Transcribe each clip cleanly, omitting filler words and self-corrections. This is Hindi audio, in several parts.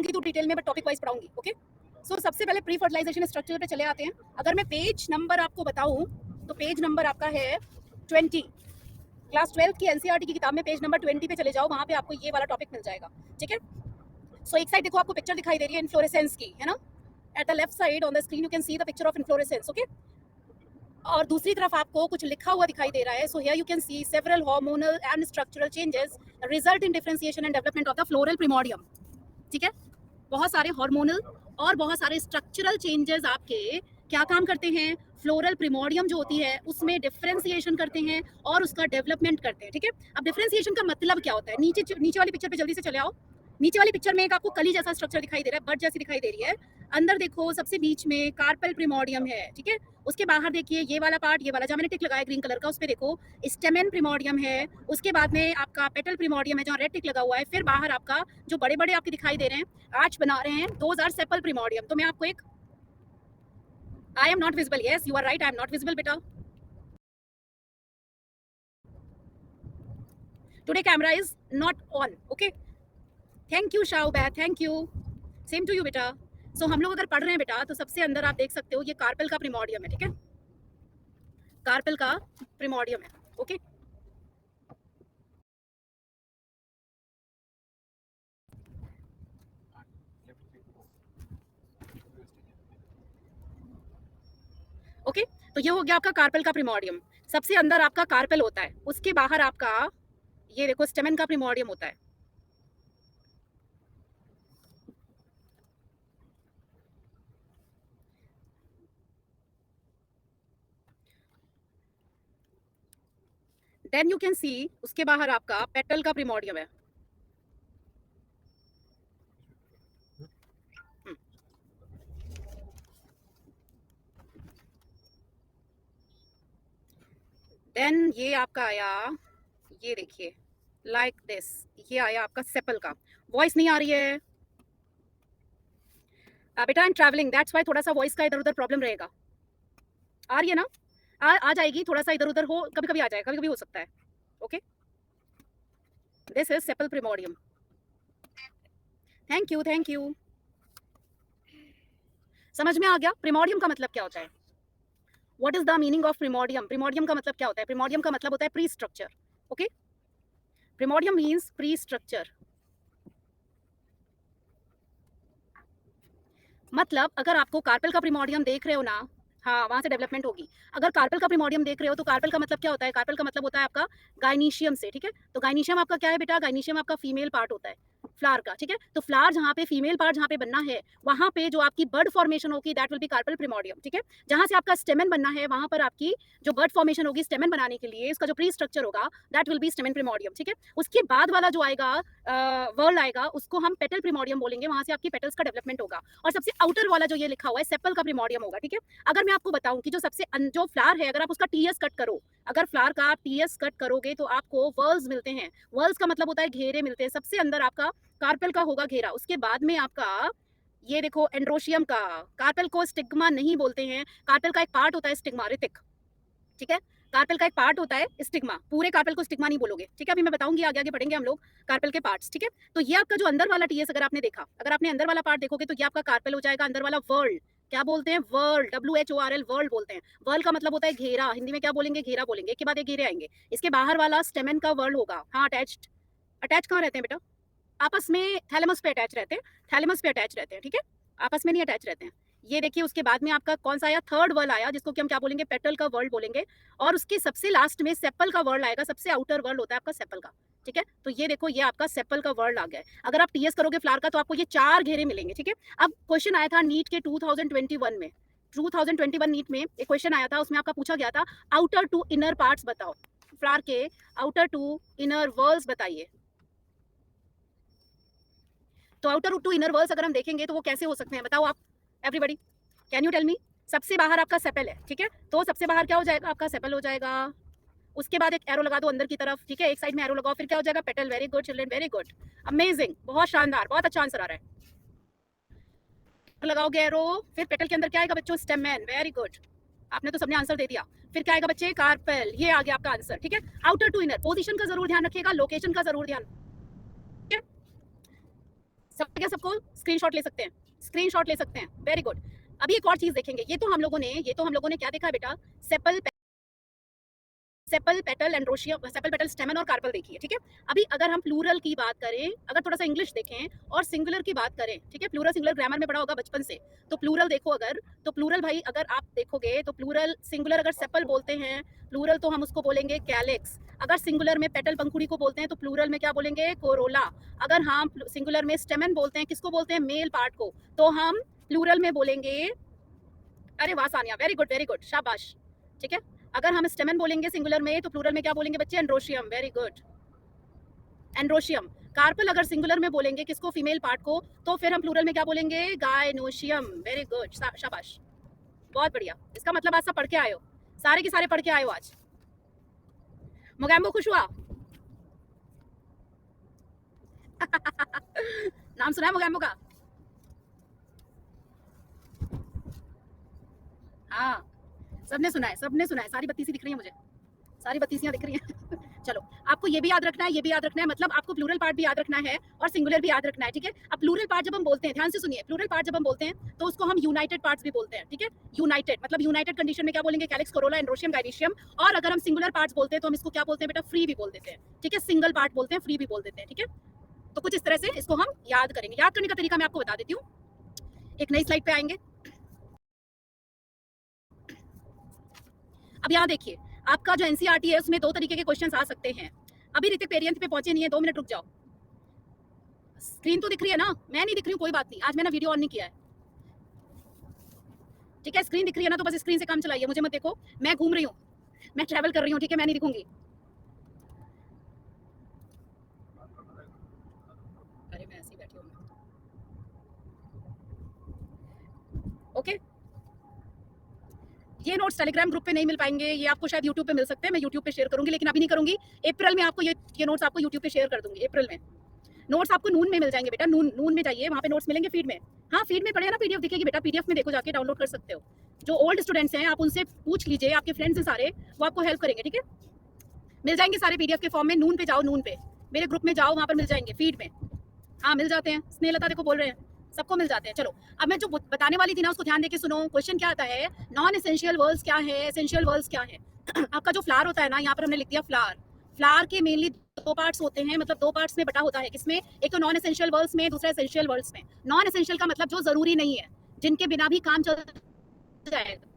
पढ़ाऊंगी तो डिटेल में, बट टॉपिक वाइज पढ़ाऊंगी। ओके, सो सबसे पहले प्री फर्टिलाइजेशन स्ट्रक्चर पे चले आते हैं। अगर मैं पेज नंबर आपको बताऊं तो पेज नंबर आपका है 20। क्लास 12 की एनसीईआरटी की किताब में पेज नंबर 20 पे चले जाओ, वहां पे आपको ये वाला टॉपिक मिल जाएगा। ठीक है, सो एक साइड देखो आपको पिक्चर दिखाई दे रही है इन्फ्लोरेसेंस की, है ना। At the left side on the screen you can see the picture of inflorescence. Okay, और दूसरी तरफ आपको कुछ लिखा हुआ दिखाई दे रहा है। So here you can see several hormonal and structural changes result in differentiation and development of the floral primordium. ठीक है, बहुत सारे हार्मोनल और बहुत सारे स्ट्रक्चरल चेंजेस आपके क्या काम करते हैं, फ्लोरल प्रिमोडियम जो होती है उसमें डिफरेंशिएशन करते हैं और उसका डेवलपमेंट करते हैं। ठीक है, अब डिफरेंशिएशन का मतलब क्या होता है, नीचे वाली पिक्चर पे जल्दी से चले आओ। नीचे वाली पिक्चर में एक आपको कली जैसा स्ट्रक्चर दिखाई दे रहा है, बट जैसी दिखाई दे रही है। अंदर देखो सबसे बीच में कार्पेल प्रिमोडियम है। ठीक है, उसके बाहर देखिए ये वाला पार्ट, ये वाला जहाँ मैंने टिक लगाया ग्रीन कलर का, उस पर देखो स्टेमेन प्रिमोडियम है। उसके बाद में आपका पेटल प्रिमोडियम है जहाँ रेड टिक लगा हुआ है। फिर बाहर आपका जो बड़े बड़े आपके दिखाई दे रहे हैं आर्च बना रहे हैं, दोज आर सेपल प्रिमोडियम। तो मैं आपको एक, I am not visible, yes you are right, I am not visible बेटा। Today camera is not on. Okay, thank you Shaoba, thank you, same to you बेटा। सो हम लोग अगर पढ़ रहे हैं बेटा तो सबसे अंदर आप देख सकते हो ये कार्पेल का प्रिमोडियम है। ठीक है, कार्पेल का प्रिमोडियम है। ओके, ओके, तो ये हो गया आपका कार्पेल का प्रिमोडियम। सबसे अंदर आपका कार्पेल होता है, उसके बाहर आपका ये देखो स्टेमेन का प्रिमोडियम होता है। देन यू कैन सी उसके बाहर आपका पेटल का प्रिमोडियम है। देन ये आपका आया, ये देखिए लाइक दिस, ये आया आपका सेपल का। वॉइस नहीं आ रही है बेटा, आई एम ट्रैवलिंग, दैट्स व्हाई थोड़ा सा वॉइस का इधर उधर प्रॉब्लम रहेगा। आ रही है ना, आ जाएगी, थोड़ा सा इधर उधर हो, कभी कभी आ जाएगा, कभी कभी हो सकता है। Okay, this is sepal primordium. Thank you, thank you. समझ में आ गया प्रिमोडियम का मतलब क्या होता है? What is the meaning of primordium? Primordium का मतलब क्या होता है? प्रिमोडियम का मतलब होता है pre structure. Okay, primordium means pre structure. मतलब अगर आपको कार्पेल का प्रिमोडियम देख रहे हो ना, हाँ वहां से डेवलपमेंट होगी। अगर कार्पेल का प्रिमोडियम देख रहे हो तो कार्पेल का मतलब क्या होता है? कार्पेल का मतलब होता है आपका गाइनीशियम से। ठीक है, तो गाइनीशियम आपका क्या है बेटा? गाइनीशियम आपका फीमेल पार्ट होता है फ्लावर का। ठीक है, तो फ्लावर जहाँ पे फीमेल पार्ट जहाँ पे बनना है वहां पे जो आपकी बर्ड फॉर्मेशन होगी दैट विल बी कार्पेल प्रिमोडियम। ठीक है, जहां से आपका स्टेमन बनना है वहां पर आपकी जो बर्ड फॉर्मेशन होगी स्टेमन बनाने के लिए, इसका जो प्री स्ट्रक्चर होगा दैट विल बी स्टेमन प्रिमोडियम। ठीक है, उसके बाद वाला जो आएगा वर्ल्ड आएगा उसको हम पेटल प्रिमोडियम बोलेंगे, वहां से आपकी पेटल्स का डेवलपमेंट होगा। और सबसे आउटर वाला जो ये लिखा हुआ है सेपल का प्रिमोडियम होगा। ठीक है, अगर मैं आपको बताऊं कि जो सबसे जो फ्लावर है अगर आप उसका टीएस कट करो, अगर फ्लावर का आप टीएस कट करोगे तो आपको वर्ल्स मिलते हैं। वर्ल्स का मतलब होता है घेरे मिलते हैं। सबसे अंदर आपका कार्पेल का होगा घेरा, उसके बाद में आपका ये देखो एंड्रोशियम का। कार्पेल को स्टिग्मा नहीं बोलते हैं, कार्पेल का एक पार्ट होता है स्टिग्मा, ऋतिक। ठीक है, कार्पेल का एक पार्ट होता है स्टिग्मा, पूरे कार्पेल को स्टिग्मा नहीं बोलोगे। ठीक है, अभी मैं बताऊंगी, आगे आगे पढ़ेंगे हम लोग कार्पेल के पार्ट्स। ठीक है, तो ये आपका जो अंदर वाला टीएस अगर आपने देखा, अगर आपने अंदर वाला पार्ट देखोगे तो ये आपका कार्पेल हो जाएगा। अंदर वाला वर्ल्ड क्या बोलते हैं? वर्ल्ड, WHORL, वर्ल्ड बोलते हैं। वर्ल्ड का मतलब होता है घेरा, हिंदी में क्या बोलेंगे? घेरा बोलेंगे। के बाद एक घेरे आएंगे, इसके बाहर वाला स्टेमन का वर्ल्ड होगा। हाँ, अटैच्ड, अटैच कहाँ रहते हैं बेटा? आपस में थैलेमस पे अटैच रहते हैं, थैलेमस पे अटैच रहते हैं। ठीक है, आपस में नहीं अटैच रहते हैं। ये देखिए उसके बाद में आपका कौन सा आया? थर्ड वर्ल्ड आया, जिसको कि हम क्या बोलेंगे? पेटल का वर्ल्ड बोलेंगे। और उसके सबसे लास्ट में सेपल का वर्ल्ड आएगा, सबसे आउटर वर्ल्ड होता है आपका सेपल का। ठीक है, तो ये देखो ये आपका सेपल का वर्ल्ड आ गया है। अगर आप टीएस करोगे फ्लावर का तो आपको ये 4 घेरे मिलेंगे। ठीक है, अब क्वेश्चन आया था नीट के 2021 में, 2021 नीट में एक क्वेश्चन आया था, उसमें आपका पूछा गया था आउटर टू इनर पार्ट्स बताओ, फ्लावर के आउटर टू इनर वर्ल्ड्स बताइए। तो आउटर टू इनर वर्ल्स अगर हम देखेंगे तो वो कैसे हो सकते हैं बताओ आप, everybody can you tell me? सबसे बाहर आपका सेपल है। ठीक है, तो सबसे बाहर क्या हो जाएगा? आपका सेपल हो जाएगा। उसके बाद एक एरो लगा दो अंदर की तरफ। ठीक है, एक साइड में एरो लगाओ, फिर क्या हो जाएगा? Petal. Very good children, very good, amazing, बहुत शानदार, बहुत अच्छा आंसर आ रहा है। लगाओगे एरो, फिर पेटल के अंदर क्या आएगा बच्चों? स्टेमन। वेरी गुड, आपने तो सबने आंसर दे दिया। फिर क्या आएगा बच्चे? कार्पेल। ये आ गया आपका आंसर। ठीक है, आउटर टू इनर, पोजीशन का जरूर ध्यान रखिएगा, लोकेशन का जरूर ध्यान। समझ गया सबको? स्क्रीनशॉट ले सकते हैं, स्क्रीनशॉट ले सकते हैं, वेरी गुड। अभी एक और चीज देखेंगे, ये तो हम लोगों ने क्या देखा बेटा, sepal sepal petal androecium, sepal petal स्टेमन और कार्पल देखी है, ठीक है। अभी अगर हम प्लूरल की बात करें, अगर थोड़ा सा इंग्लिश देखें और सिंगुलर की बात करें, ठीक है, प्लूरल सिंगुलर ग्रामर में पढ़ा होगा बचपन से, तो प्लूरल देखो अगर, तो प्लूरल भाई अगर आप देखोगे तो प्लूरल सिंगुलर अगर सेपल बोलते हैं, प्लूरल तो हम उसको बोलेंगे कैलेक्स। अगर सिंगुलर में पेटल पंखुड़ी को बोलते हैं तो प्लूरल में क्या बोलेंगे, कोरोला। अगर हम सिंगुलर में स्टेमन बोलते हैं, किसको बोलते हैं, मेल पार्ट को, तो हम प्लूरल में बोलेंगे, अरे वाह सानिया, वेरी गुड, शाबाश, ठीक है। अगर हम स्टेमन बोलेंगे सिंगुलर में तो प्लूरल में क्या बोलेंगे बच्चे, androecium, very good, androecium. Carpel अगर सिंगुलर में बोलेंगे किसको, फीमेल पार्ट को, तो फिर हम प्लूरल में क्या बोलेंगे, गायनोशियम, वेरी गुड, शाबाश, बहुत बढ़िया। इसका मतलब आज सब पढ़ के आए हो, सारे के सारे पढ़ के आए हो आज। मोगैम्बो खुश हुआ? नाम सुना है मोगैम्बो का? हाँ, सबने सुना है, सबने सुना है। सारी बत्तीसी दिख रही है मुझे, सारी बत्तीसियां दिख रही हैं। चलो, आपको ये भी याद रखना है, ये भी याद रखना है, मतलब आपको प्लूरल पार्ट भी याद रखना है और सिंगुलर भी याद रखना है, ठीक है। अब प्लूरल पार्ट जब हम बोलते हैं, ध्यान से सुनिए, प्लूरल पार्ट जब हम बोलते हैं तो उसको हम यूनाइटेड पार्ट्स भी बोलते हैं, ठीक है। यूनाइटेड मतलब यूनाइटेड कंडीशन में क्या बोलेंगे, कैलिक्स, कोरोला, एंड्रोशियम, गाइनिशियम। और अगर हम सिंगुलर पार्ट्स बोलते हैं तो हम इसको क्या बोलते हैं बेटा, फ्री भी बोल देते हैं, ठीक है। सिंगल पार्ट बोलते हैं, फ्री भी बोल देते हैं, ठीक है। तो कुछ इस तरह से इसको हम याद करेंगे। याद करने का तरीका मैं आपको बता देती हूँ, एक नई स्लाइड पे आएंगे। अब यहाँ देखिए, आपका जो एनसीईआरटी है उसमें 2 तरीके के क्वेश्चंस आ सकते हैं। अभी ऋतिक पेरियंत पे पहुंचे नहीं है, 2 मिनट रुक जाओ। स्क्रीन तो दिख रही है ना? मैं नहीं दिख रही हूँ, कोई बात नहीं, आज मैंने वीडियो ऑन नहीं किया है, ठीक है। स्क्रीन दिख रही है ना, तो बस स्क्रीन से काम चलाइए, मुझे मत देखो, मैं घूम रही हूँ, मैं ट्रैवल कर रही हूँ, ठीक है, मैं नहीं दिखूंगी। अरे मैं ऐसे ही बैठी हूँ, ओके। ये नोट्स टेलीग्राम ग्रुप पे नहीं मिल पाएंगे, ये आपको शायद यूट्यूब पे मिल सकते हैं, मैं यूट्यूब पे शेयर करूंगी, लेकिन अभी नहीं करूंगी। अप्रैल में आपको ये नोट्स आपको यूट्यूब पे शेयर कर दूंगी, अप्रैल में। नोट्स आपको नून में मिल जाएंगे बेटा, नून में जाइए, वहाँ पे नोट्स मिलेंगे फीड में। हाँ, फीड में पढ़े ना, पीडीएफ दिखेगी बेटा, पीडीएफ में देखो, जाके डाउनलोड कर सकते हो। जो ओल्ड स्टूडेंट्स हैं आप उनसे पूछ लीजिए, आपके फ्रेंड्स हैं सारे, वो आपको हेल्प करेंगे, ठीक है। मिल जाएंगे सारे पीडीएफ के फॉर्म में, नून पे जाओ, नून पे मेरे ग्रुप में जाओ, वहाँ पर मिल जाएंगे फीड में। हाँ मिल जाते हैं, स्नेहलता देखो बोल रहे हैं, सबको मिल जाते हैं। चलो, अब मैं जो बताने वाली थी ना उसको ध्यान देके सुनो। क्वेश्चन क्या आता है, नॉन एसेंशियल वर्ड्स क्या है, एसेंशियल वर्ड्स क्या है। आपका जो फ्लावर होता है ना, यहाँ पर हमने लिख दिया फ्लावर। फ्लावर के मेनली 2 पार्ट्स होते हैं, मतलब 2 पार्ट्स में बटा होता है। किसमें, एक तो नॉन एसेंशियल वर्ड्स में, दूसरा एसेंशियल वर्ड्स में। नॉन एसेंशियल का मतलब जो जरूरी नहीं है, जिनके बिना भी काम चल जाएगा।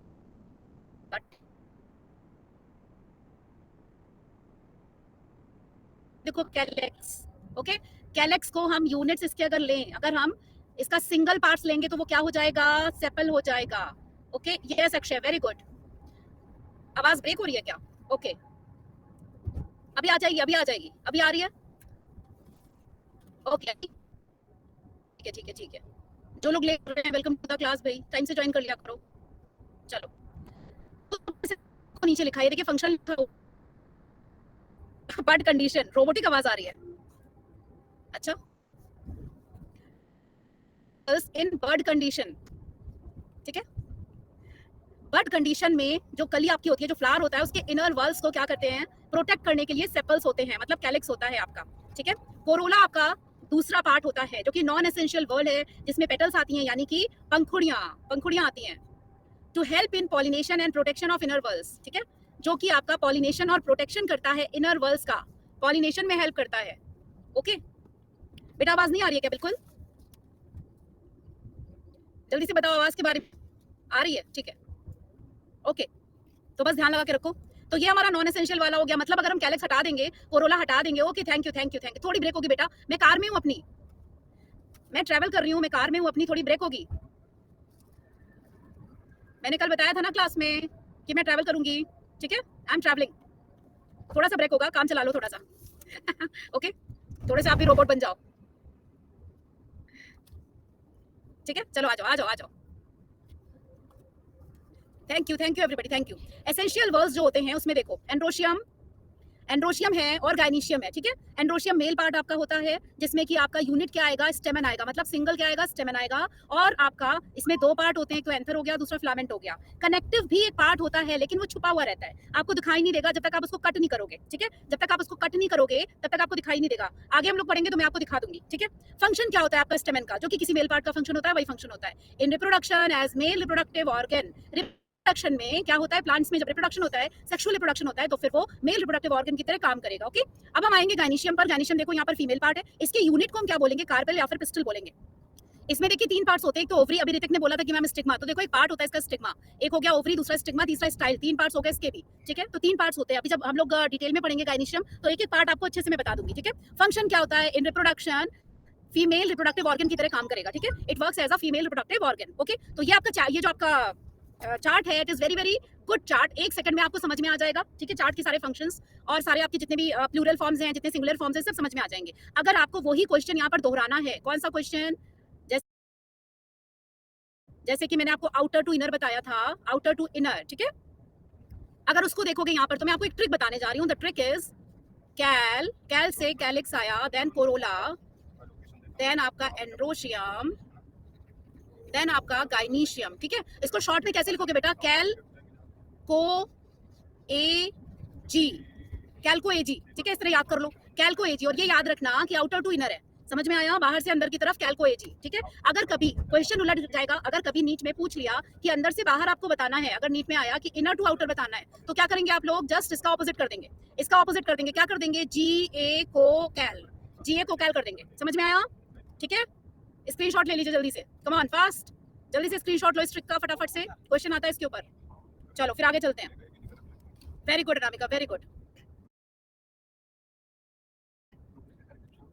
देखो कैलेक्स, ओके, कैलेक्स को हम यूनिट्स इसके अगर लें, अगर हम इसका सिंगल पार्ट्स लेंगे तो वो क्या हो जाएगा, सेपल हो जाएगा, okay. Yes Akshay, very good. आवाज ब्रेक हो रही है क्या? ओके, अभी आ जाएगी, अभी आ जाएगी, अभी आ रही है, ओके, ठीक है, ठीक है, ठीक है। जो लोग लेट रहे हैं, वेलकम टू द क्लास भाई, टाइम से ज्वाइन कर लिया करो। चलो, तो नीचे लिखा है, देखिए फंक्शनल बट कंडीशन, रोबोटिक आवाज आ रही है, अच्छा, इन बर्ड कंडीशन, ठीक है। बर्ड कंडीशन में जो कली आपकी होती है, जो फ्लावर होता है, उसके इनर वॉल्स को क्या करते हैं, प्रोटेक्ट करने के लिए सेपल्स होते हैं, मतलब कैलिक्स होता है आपका, ठीक है। कोरोला आपका दूसरा पार्ट होता है, जो कि नॉन एसेंशियल वर्ड है, जिसमें पेटल्स आती हैं, यानी कि पंखुड़ियां आती हैं, to help in pollination and protection of inner whorls, ठीक है, जो कि आपका पॉलिनेशन और प्रोटेक्शन करता है इनर वर्ल्स का, पॉलिनेशन में हेल्प करता है, ओके। बेटा आवाज नहीं आ रही है क्या? बिल्कुल जल्दी से बताओ, आवाज के बारे में आ रही है, ठीक है, ओके। तो बस ध्यान लगा के रखो। तो ये हमारा नॉन एसेंशियल वाला हो गया, मतलब अगर हम कैलिक्स हटा देंगे, कोरोला हटा देंगे, okay, thank you, thank you, thank you. थोड़ी ब्रेक होगी बेटा, मैं कार में हूँ अपनी, मैं ट्रैवल कर रही हूँ, मैं कार में हूँ अपनी, थोड़ी ब्रेक होगी। मैंने कल बताया था ना क्लास में कि मैं ट्रैवल करूंगी, ठीक है, आई एम ट्रैवलिंग। थोड़ा सा ब्रेक होगा, काम चला लो थोड़ा सा। ओके, थोड़े से आप भी रोबोट बन जाओ, ठीक है। चलो आ जाओ, आ जाओ, आ जाओ। Thank you everybody, thank you. Essential words जो होते हैं उसमें देखो, एंड्रोशियम, एंड्रोशियम है और गाइनीशियम है, ठीक है। एंड्रोशियम मेल पार्ट आपका होता है, जिसमें कि आपका यूनिट क्या आएगा, स्टेमन आएगा, मतलब सिंगल क्या आएगा, स्टेमन आएगा। और आपका इसमें दो पार्ट होते हैं, एक तो एंथर हो गया, दूसरा फिलामेंट हो गया। कनेक्टिव भी एक पार्ट होता है, लेकिन वो छुपा हुआ रहता है, आपको दिखाई नहीं देगा जब तक आप उसको कट नहीं करोगे, ठीक है। जब तक आप उसको कट नहीं करोगे तब तक आपको दिखाई नहीं देगा। आगे हम लोग पढ़ेंगे तो मैं आपको दिखा दूंगी, ठीक है। फंक्शन क्या होता है आपका स्टेमन का, जो कि किसी मेल पार्ट का फंक्शन होता है, वही फंक्शन होता है in reproduction as male reproductive organ. Reproduction में क्या होता है, प्लांट्स में जब रिप्रोडक्शन होता है, सेक्सुअल रिप्रोडक्शन होता है, तो फिर वो मेल रिप्रोडक्टिव ऑर्गन की तरह काम करेगा, ओके। अब हम आएंगे गाइनीशियम पर। गाइनीशियम देखो यहाँ पर फीमेल पार्ट है, इसके यूनिट को हम क्या बोलेंगे, कार्पेल या फिर पिस्टल बोलेंगे। इसमें देखिए तीन पार्ट्स होते हैं, एक तो ओवरी, अभी ऋतिक ने बोला था कि मैम स्टिग्मा, तो देखो एक पार्ट होता है इसका स्टिग्मा, एक हो गया ओवरी, दूसरा स्टिग्मा, तीसरा स्टाइल, तीन पार्ट्स हो गए इसके भी, ठीक है। तो तीन पार्ट्स होते हैं। अभी जब हम लोग डिटेल में पढ़ेंगे गाइनीशियम तो एक एक पार्ट आपको अच्छे से मैं बता दूंगी, ठीक है। फंक्शन क्या होता है, in reproduction female reproductive organ की तरह काम करेगा, ठीक है। It works as a female reproductive organ, okay. तो ये आपका ये जो आपका चार्ट है, it is very very good chart, एक सेकंड में आपको समझ में आ जाएगा, ठीक है। चार्ट के सारे फंक्शंस और सारे आपके जितने भी प्लूरल फॉर्म्स हैं, जितने सिंगुलर फॉर्म्स हैं, सब समझ में आ जाएंगे। अगर आपको वही क्वेश्चन यहाँ पर दोहराना है, कौन सा क्वेश्चन, जैसे कि मैंने आपको आउटर टू इनर बताया था, आउटर टू इनर, ठीक है। अगर उसको देखोगे यहाँ पर, तो मैं आपको एक ट्रिक बताने जा रही हूँ। द ट्रिक इज कैल, कैल से कैलिक्स आया, देन कोरोला, देन आपका एंड्रोशियम, देन आपका गाइनीशियम, ठीक है। इसको शॉर्ट में कैसे लिखोगे बेटा, कैल को ए जी, कैल को ए जी, ठीक है, इस तरह याद कर लो, कैल को ए जी। और ये याद रखना कि आउटर टू इनर है, समझ में आया, बाहर से अंदर की तरफ कैल को ए जी, ठीक है। अगर कभी क्वेश्चन उलट जाएगा, अगर कभी नीट में पूछ लिया कि अंदर से बाहर आपको बताना है, अगर नीट में आया कि इनर टू आउटर बताना है, तो क्या करेंगे आप लोग, जस्ट इसका ऑपोजिट कर देंगे, इसका ऑपोजिट कर देंगे, क्या कर देंगे, जी ए को कैल, जी ए को कैल कर देंगे, समझ में आया, ठीक है। स्क्रीनशॉट ले लीजिए जल्दी से, कम ऑन फास्ट, जल्दी से स्क्रीनशॉट लो इस ट्रिक का, फटाफट से क्वेश्चन आता है इसके ऊपर। चलो फिर आगे चलते हैं। Very good Anamika, very good.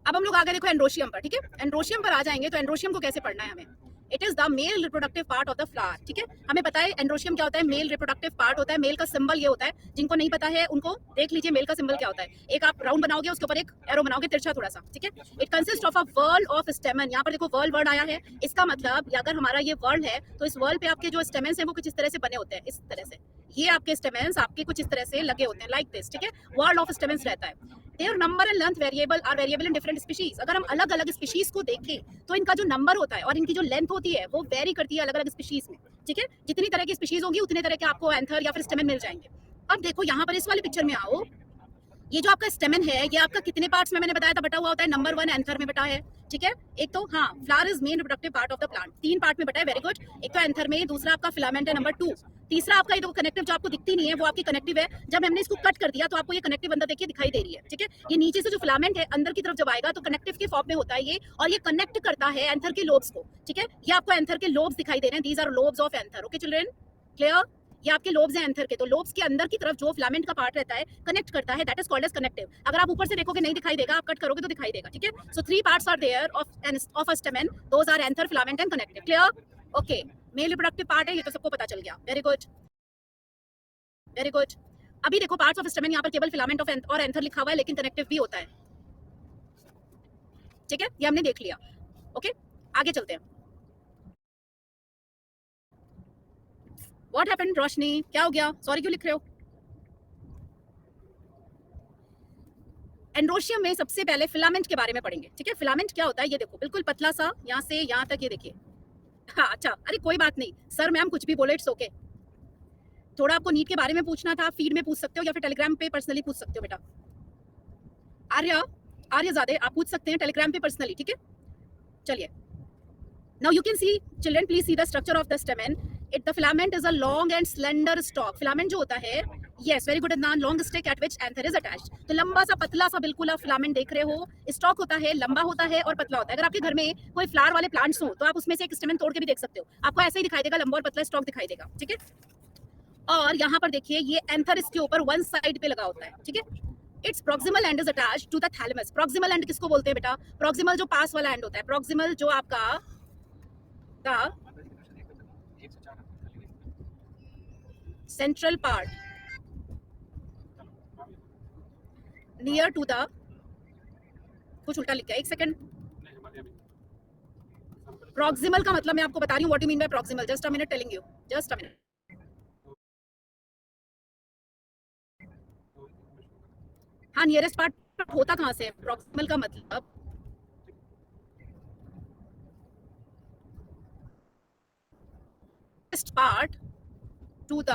अब हम लोग आगे देखो एंड्रोशियम पर, ठीक है। एंड्रोशियम पर आ जाएंगे तो एंड्रोशियम को कैसे पढ़ना है हमें, it is the mail reproductive part of the flower, ठीक है। हमें पता है एंड्रोशियम क्या होता है, मेल रिप्रोडक्टिव पार्ट होता है। मेल का सिंबल ये होता है, जिनको नहीं पता है उनको देख लीजिए मेल का सिंबल क्या होता है। एक आप राउंड बनाओगे, उसके ऊपर एक एरो बनाओगे तिरछा थोड़ा सा, ठीक है। It consist of a whorl of stamen, यहाँ पर देखो वर्ल वर्ड आया है, इसका मतलब अगर हमारा ये वर्ल है तो इस वर्ल पे आपके जो स्टेमेंस हैं वो कुछ इस तरह से बने होते हैं, इस तरह से, ये आपके स्टेमेंस आपके कुछ इस तरह से लगे होते हैं, लाइक दिस, ठीक है। वर्ल्ड ऑफ स्टेमेंस रहता है। Their number and length variable are variable in different species. अगर हम अलग अलग स्पीशीज को देखें तो इनका जो नंबर होता है और इनकी जो लेंथ होती है वो वेरी करती है अलग अलग स्पीशीज में, ठीक है। जितनी तरह की स्पीशीज होगी उतने तरह के आपको एंथर या फिर स्टेमन मिल जाएंगे। अब देखो यहाँ पर इस वाले पिक्चर में आओ, ये जो आपका स्टेमन है ये आपका कितने पार्ट्स में मैंने बताया था बटा हुआ होता है, नंबर 1 एंथर में बटा है, ठीक है। एक तो हाँ, flower is main reproductive part of the plant, तीन पार्ट में बटा है, वेरी गुड। एक तो एंथर में, दूसरा आपका फिलामेंट है, नंबर 2, तीसरा आपका ये देखो कनेक्टिव जो आपको दिखती नहीं है वो आपकी कनेक्टिव है। जब हमने इसको कट कर दिया तो आपको ये कनेक्टिव अंदर देखिए दिखाई दे रही है, ठीक है। ये नीचे से जो फिलामेंट है अंदर की तरफ जब आएगा तो कनेक्टिव के फॉर्म में होता है ये, और ये कनेक्ट करता है एंथर के लोब्स को, ठीक है। ये आपको एंथर के लोब्स दिखाई दे रहे हैं, these are lobes of anther, okay children, clear. ये आपके लोब्स हैं एंथर के, तो लोब्स के अंदर की तरफ जो फिलामेंट का पार्ट रहता है कनेक्ट करता है, that is called as connective. अगर आप ऊपर से देखोगे नहीं दिखाई देगा, आप कट करोगे तो दिखाई देगा, ठीक है। So 3 parts are there of a stamen, those are anther, filament and connective, clear, okay. Male reproductive part है, ये तो सबको पता चल गया, वेरी गुड, वेरी गुड। अभी देखो पार्ट्स ऑफ स्टेमन, यहाँ पर केवल फिलामेंट ऑफ और एंथर लिखा हुआ है, लेकिन कनेक्टिव भी होता है, ठीक है, ये हमने देख लिया, ओके। आगे चलते हैं। व्हाट हैपेंड रोशनी, क्या हो गया, सॉरी क्यों लिख रहे हो। एंड्रोशियम में सबसे पहले फिलामेंट के बारे में पढ़ेंगे, ठीक है। फिलामेंट क्या होता है ये देखो, बिल्कुल पतला सा, यहाँ से यहाँ तक, ये देखिए। हाँ अच्छा, अरे कोई बात नहीं सर, मैम कुछ भी बोले, इट्स ओके। थोड़ा आपको नीट के बारे में पूछना था, फीड में पूछ सकते हो या फिर टेलीग्राम पे पर्सनली पूछ सकते हो बेटा। आर्यजादे आप पूछ सकते हैं टेलीग्राम पे पर्सनली, ठीक है। चलिए, now you can see children, please see the structure of the stamen. The filament is a long and slender stalk. filament जो होता है, yes very good Adnan, long stick at which anther is attached. तो लंबा सा पतला सा बिल्कुल आप फिलामेंट देख रहे हो, स्टॉक होता है, लंबा होता है और पतला होता है। अगर आपके घर में कोई फ्लावर वाले प्लांट्स हो तो आप उसमें से एक स्टेमन तोड़ के भी देख सकते हो, आपको ऐसे ही दिखाई देगा, लंबा और पतला स्टॉक दिखाई देगा, ठीक है। और यहाँ पर देखिए ये एंथर इसके ऊपर वन साइड पे लगा होता है, ठीक है। Its proximal end is attached to the thalamus. Proximal end किसको बोलते हैं बेटा, प्रॉक्सिमल जो पास वाला एंड होता है, प्रॉक्सिमल जो आपका the central part near to the, कुछ उल्टा लिख गया, एक सेकंड। प्रॉक्सिमल का मतलब मैं आपको बता रही हूँ, what you mean by proximal, just a minute telling you, just a minute. हाँ, नियरेस्ट पार्ट होता कहाँ से है? प्रॉक्सिमल का मतलब part two the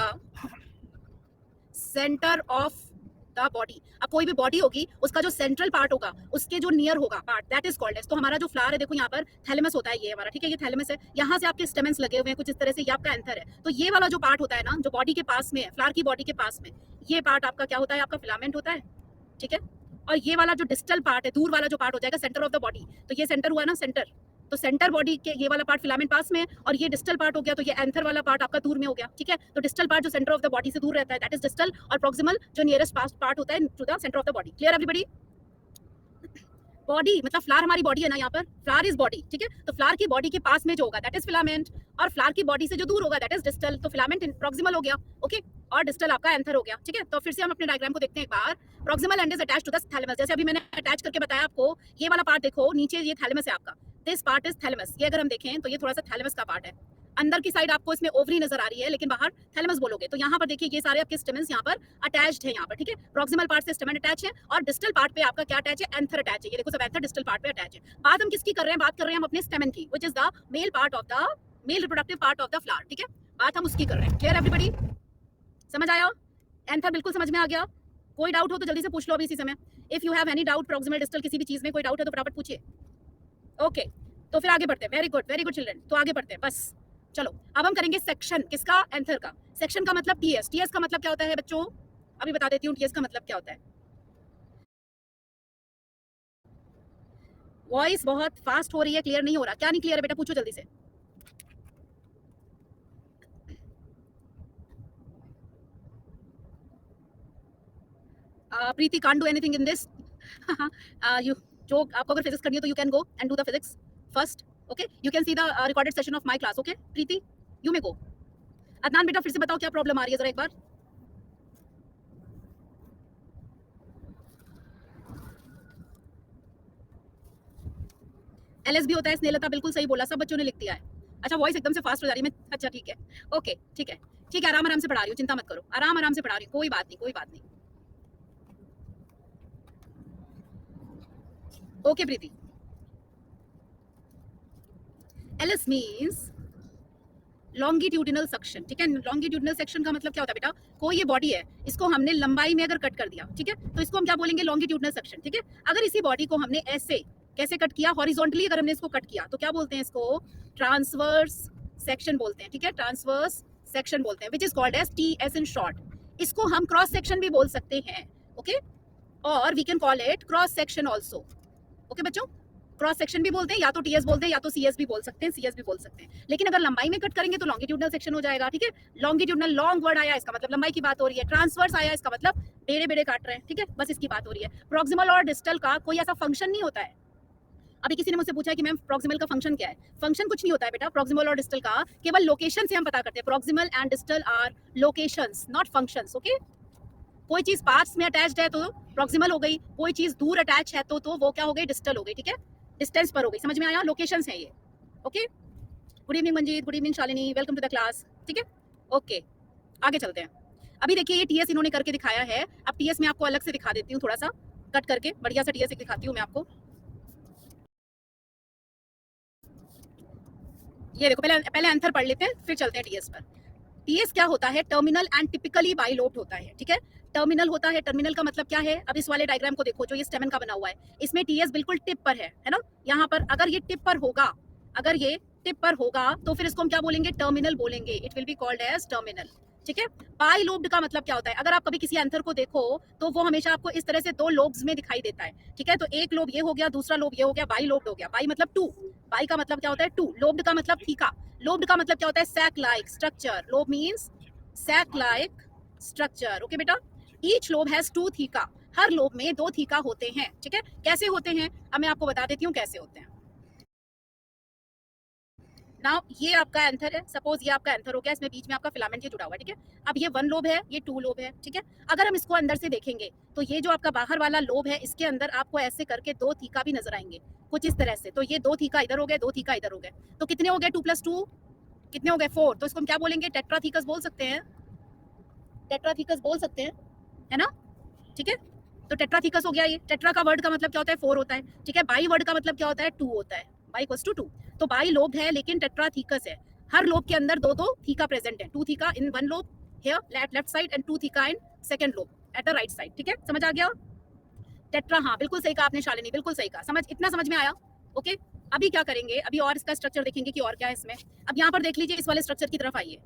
center of the body. अब कोई भी बॉडी होगी, उसका जो सेंट्रल पार्ट होगा, उसके जो नियर होगा part, that is called as. तो हमारा जो फ्लावर है, देखो यहाँ पर थैलेमस होता है, ये हमारा, ठीक है, ये थैलेमस है, यहाँ से आपके स्टेमेंस लगे हुए हैं कुछ इस तरह से, ये आपका एंथर है। तो ये वाला जो पार्ट होता है ना, जो बॉडी के पास में है, फ्लावर की बॉडी के पास में, ये पार्ट आपका क्या होता है? आपका फिलामेंट होता है, ठीक है। और ये वाला जो डिस्टल पार्ट है, दूर वाला जो पार्ट हो जाएगा सेंटर ऑफ द बॉडी, तो ये सेंटर हुआ ना, सेंटर, तो सेंटर बॉडी के ये वाला पार्ट फिलामेंट पास में है, और ये डिस्टल पार्ट हो गया, तो ये एंथर वाला पार्ट आपका दूर में हो गया, ठीक है। तो डिस्टल पार्ट जो सेंटर ऑफ द बॉडी से दूर रहता है, दैट इज डिस्टल, और प्रॉक्सिमल जो नियरेस्ट पार्ट होता है to the center of the body. Clear everybody? Body मतलब फ्लावर हमारी बॉडी है ना, यहाँ पर फ्लावर इज बॉडी, ठीक है। तो फ्लावर की बॉडी के पास में जो होगा दैट इज फिलामेंट, और फ्लावर की बॉडी से जो दूर होगा दैट इज डिस्टल। तो फिलामेंट प्रॉक्सिमल हो गया, ओके, और डिस्टल आपका एंथर हो गया, ठीक है। तो फिर से हम अपने डायग्राम को देखते हैं एक बार। Proximal end is attached to the thalamus, जैसे अभी मैंने अटैच करके बताया आपको, ये वाला पार्ट देखो नीचे, ये थैलेमस है आपका, दिस पार्ट इज थैलेमस। ये अगर हम देखें तो ये थोड़ा सा थैलेमस का पार्ट है, अंदर की साइड आपको इसमें ओवरी नजर आ रही है, लेकिन बाहर थैलेमस बोलोगे। तो यहाँ पर देखिए, ये सारे आपके स्टेमेंस यहाँ पर अटैच्ड है, यहाँ पर, ठीक है। प्रॉक्सिमल पार्ट से स्टेमेन अटैच है, और डिस्टल पार्ट पे आपका क्या अटैच है? एंथर अटैच है। ये देखो सब एंथर डिस्टल पार्ट पे अटैच है। बात हम किसकी कर रहे हैं? बात कर रहे हैं हम अपने स्टेमेन की, which is the male part of the mail reproductive part of the flower, ठीक है। बात हम उसकी कर रहे हैं। Clear everybody? समझ आया? एंथर बिल्कुल समझ में आ गया? कोई डाउट हो तो जल्दी से पूछ लो अभी इसी समय। If you have any doubt proximal distal किसी भी चीज में कोई डाउट है तो फटाफट पूछिए। ओके, तो फिर आगे बढ़ते हैं। Very good children. तो आगे बढ़ते हैं, बस चलो। अब हम करेंगे सेक्शन, किसका? एंथर का। सेक्शन का मतलब टीएस। टीएस का मतलब क्या होता है बच्चों? अभी बता देती हूँ टीएस का मतलब क्या होता है। वॉइस बहुत फास्ट हो रही है, क्लियर नहीं हो रहा। क्या नहीं क्लियर है बेटा? पूछो जल्दी से। Preeti can't do anything in this. You जो आपको अगर फिजिक्स करनी है तो you can go and do the physics first, okay. You can see the recorded session of my class, okay Preeti, you may go. Adnan बेटा फिर से बताओ क्या प्रॉब्लम आ रही है जरा एक बार। एलएस भी होता है, स्नेहलता बिल्कुल सही बोला, सब बच्चों ने लिख दिया है। अच्छा, वॉइस एकदम से फास्ट हो जा रही है। मैं अच्छा ठीक है, ओके ठीक है, ठीक है, आराम आराम से पढ़ा रही हूँ, चिंता मत करो, आराम आराम से पढ़ा रही हूँ, कोई बात नहीं, कोई बात नहीं। ओके प्रीति। एलएस मींस लॉन्गिट्यूडिनल सेक्शन, ठीक है। लॉन्गिट्यूडिनल सेक्शन का मतलब क्या होता है बेटा? कोई ये बॉडी है, इसको हमने लंबाई में अगर कट कर दिया, ठीक है, तो इसको हम क्या बोलेंगे? लॉन्गिट्यूडिनल सेक्शन, ठीक है। अगर इसी बॉडी को हमने ऐसे कैसे कट किया? हॉरिजॉन्टली अगर हमने इसको कट किया तो क्या बोलते हैं इसको? ट्रांसवर्स सेक्शन बोलते हैं, ठीक है, ट्रांसवर्स सेक्शन बोलते हैं, which is called as TS in short. इसको हम क्रॉस सेक्शन भी बोल सकते हैं, ओके, और we can call it cross section also, okay बच्चों। क्रॉस सेक्शन भी बोलते हैं, या तो टीएस बोलते हैं, या तो सीएस भी बोल सकते हैं, सीएस भी बोल सकते हैं। लेकिन अगर लंबाई में कट करेंगे तो लॉन्गिट्यूडनल सेक्शन हो जाएगा, ठीक है। लॉन्गिट्यूडनल, लॉन्ग वर्ड आया, इसका मतलब लंबाई की बात हो रही है। ट्रांसवर्स आया, इसका मतलब बेड़े बेड़े काट रहे हैं, ठीक है, बस इसकी बात हो रही है। प्रॉक्सिमल और डिस्टल का कोई ऐसा फंक्शन नहीं होता है। अभी किसी ने मुझसे पूछा है कि मैम प्रॉक्सिमल का फंक्शन क्या है? फंक्शन कुछ नहीं होता है बेटा, प्रॉक्सिमल और डिस्टल का केवल लोकेशन से हम पता करते हैं। Proximal and distal are locations, not functions, okay. कोई चीज पास में अटैच्ड है तो प्रॉक्सिमल हो गई, कोई चीज दूर अटैच है तो वो क्या हो गई? डिस्टल हो गई, ठीक है, डिस्टेंस पर हो गई। समझ में आया? लोकेशंस है ये, okay. Good evening Manjeet, good evening Shalini, welcome to the class, ठीक है, ओके। आगे चलते हैं। अभी देखिए ये टीएस इन्होंने करके दिखाया है। अब टीएस मैं आपको अलग से दिखा देती हूँ, थोड़ा सा कट करके बढ़िया सा टीएस दिखाती हूँ मैं आपको। ये देखो, पहले पहले आंसर पढ़ लेते हैं फिर चलते हैं टीएस पर। टीएस क्या होता है? टर्मिनल एंड टिपिकली बाइलोब्ड होता है, ठीक है। टर्मिनल होता है, टर्मिनल का मतलब क्या है? अब इस वाले डायग्राम को देखो, जो ये स्टेमन का बना हुआ है, इसमें टीएस बिल्कुल टिप पर है ना। यहाँ पर अगर ये टिप पर होगा, अगर ये टिप पर होगा तो फिर इसको हम क्या बोलेंगे? टर्मिनल बोलेंगे। It will be called as terminal, ठीक है। बाइलोब्ड का मतलब क्या होता है? अगर आप कभी किसी एंथर को देखो तो वो हमेशा आपको इस तरह से दो लोब्स में दिखाई देता है, ठीक है। तो एक लोब ये हो गया, दूसरा लोब ये हो गया, बाइलोब्ड हो गया। बाई मतलब टू, बाई का मतलब क्या होता है? टू। लोब्ड का मतलब थीका। लोब्ड का मतलब क्या होता है? Sac like structure. Lobe means sac like structure, okay बेटा। Each lobe has two theca, हर लोब में दो थीका होते हैं, ठीक है। कैसे होते हैं अब मैं आपको बता देती हूँ कैसे होते हैं। नाउ ये आपका एंथर है, सपोज ये आपका एंथर हो गया, इसमें बीच में आपका फिलामेंट ये जुड़ा हुआ है, ठीक है। अब ये वन लोब है, ये टू लोब है, ठीक है। अगर हम इसको अंदर से देखेंगे तो ये जो आपका बाहर वाला लोब है, इसके अंदर आपको ऐसे करके दो थीका भी नजर आएंगे, कुछ इस तरह से। तो ये दो थीका इधर हो गए, दो थीका इधर हो गए, तो कितने हो गए? 2+2 कितने हो गए? 4। तो इसको हम क्या बोलेंगे? टेट्राथीकस बोल सकते हैं, टेट्राथीकस बोल सकते हैं, है ना, ठीक है। तो टेट्राथीकस हो गया ये। टेट्रा का वर्ड का मतलब क्या होता है? 4 होता है, ठीक है। बाई वर्ड का मतलब क्या होता है? 2 होता है, बाई इक्वल्स टू 2। तो बाई लोब है लेकिन टेट्राथीकस है। हर लोब के अंदर दो दो थीका प्रेजेंट है, 2 theca in one lobe here eight left side and 2 theca in second lobe at the right side, ठीक है। समझ आ गया? टेट्रा, हाँ बिल्कुल सही कहा आपने शालिनी, बिल्कुल सही कहा। समझ, इतना समझ में आया? ओके। अभी क्या करेंगे, अभी और इसका स्ट्रक्चर देखेंगे कि और क्या है इसमें। अब यहाँ पर देख लीजिए, इस वाले स्ट्रक्चर की तरफ आइए।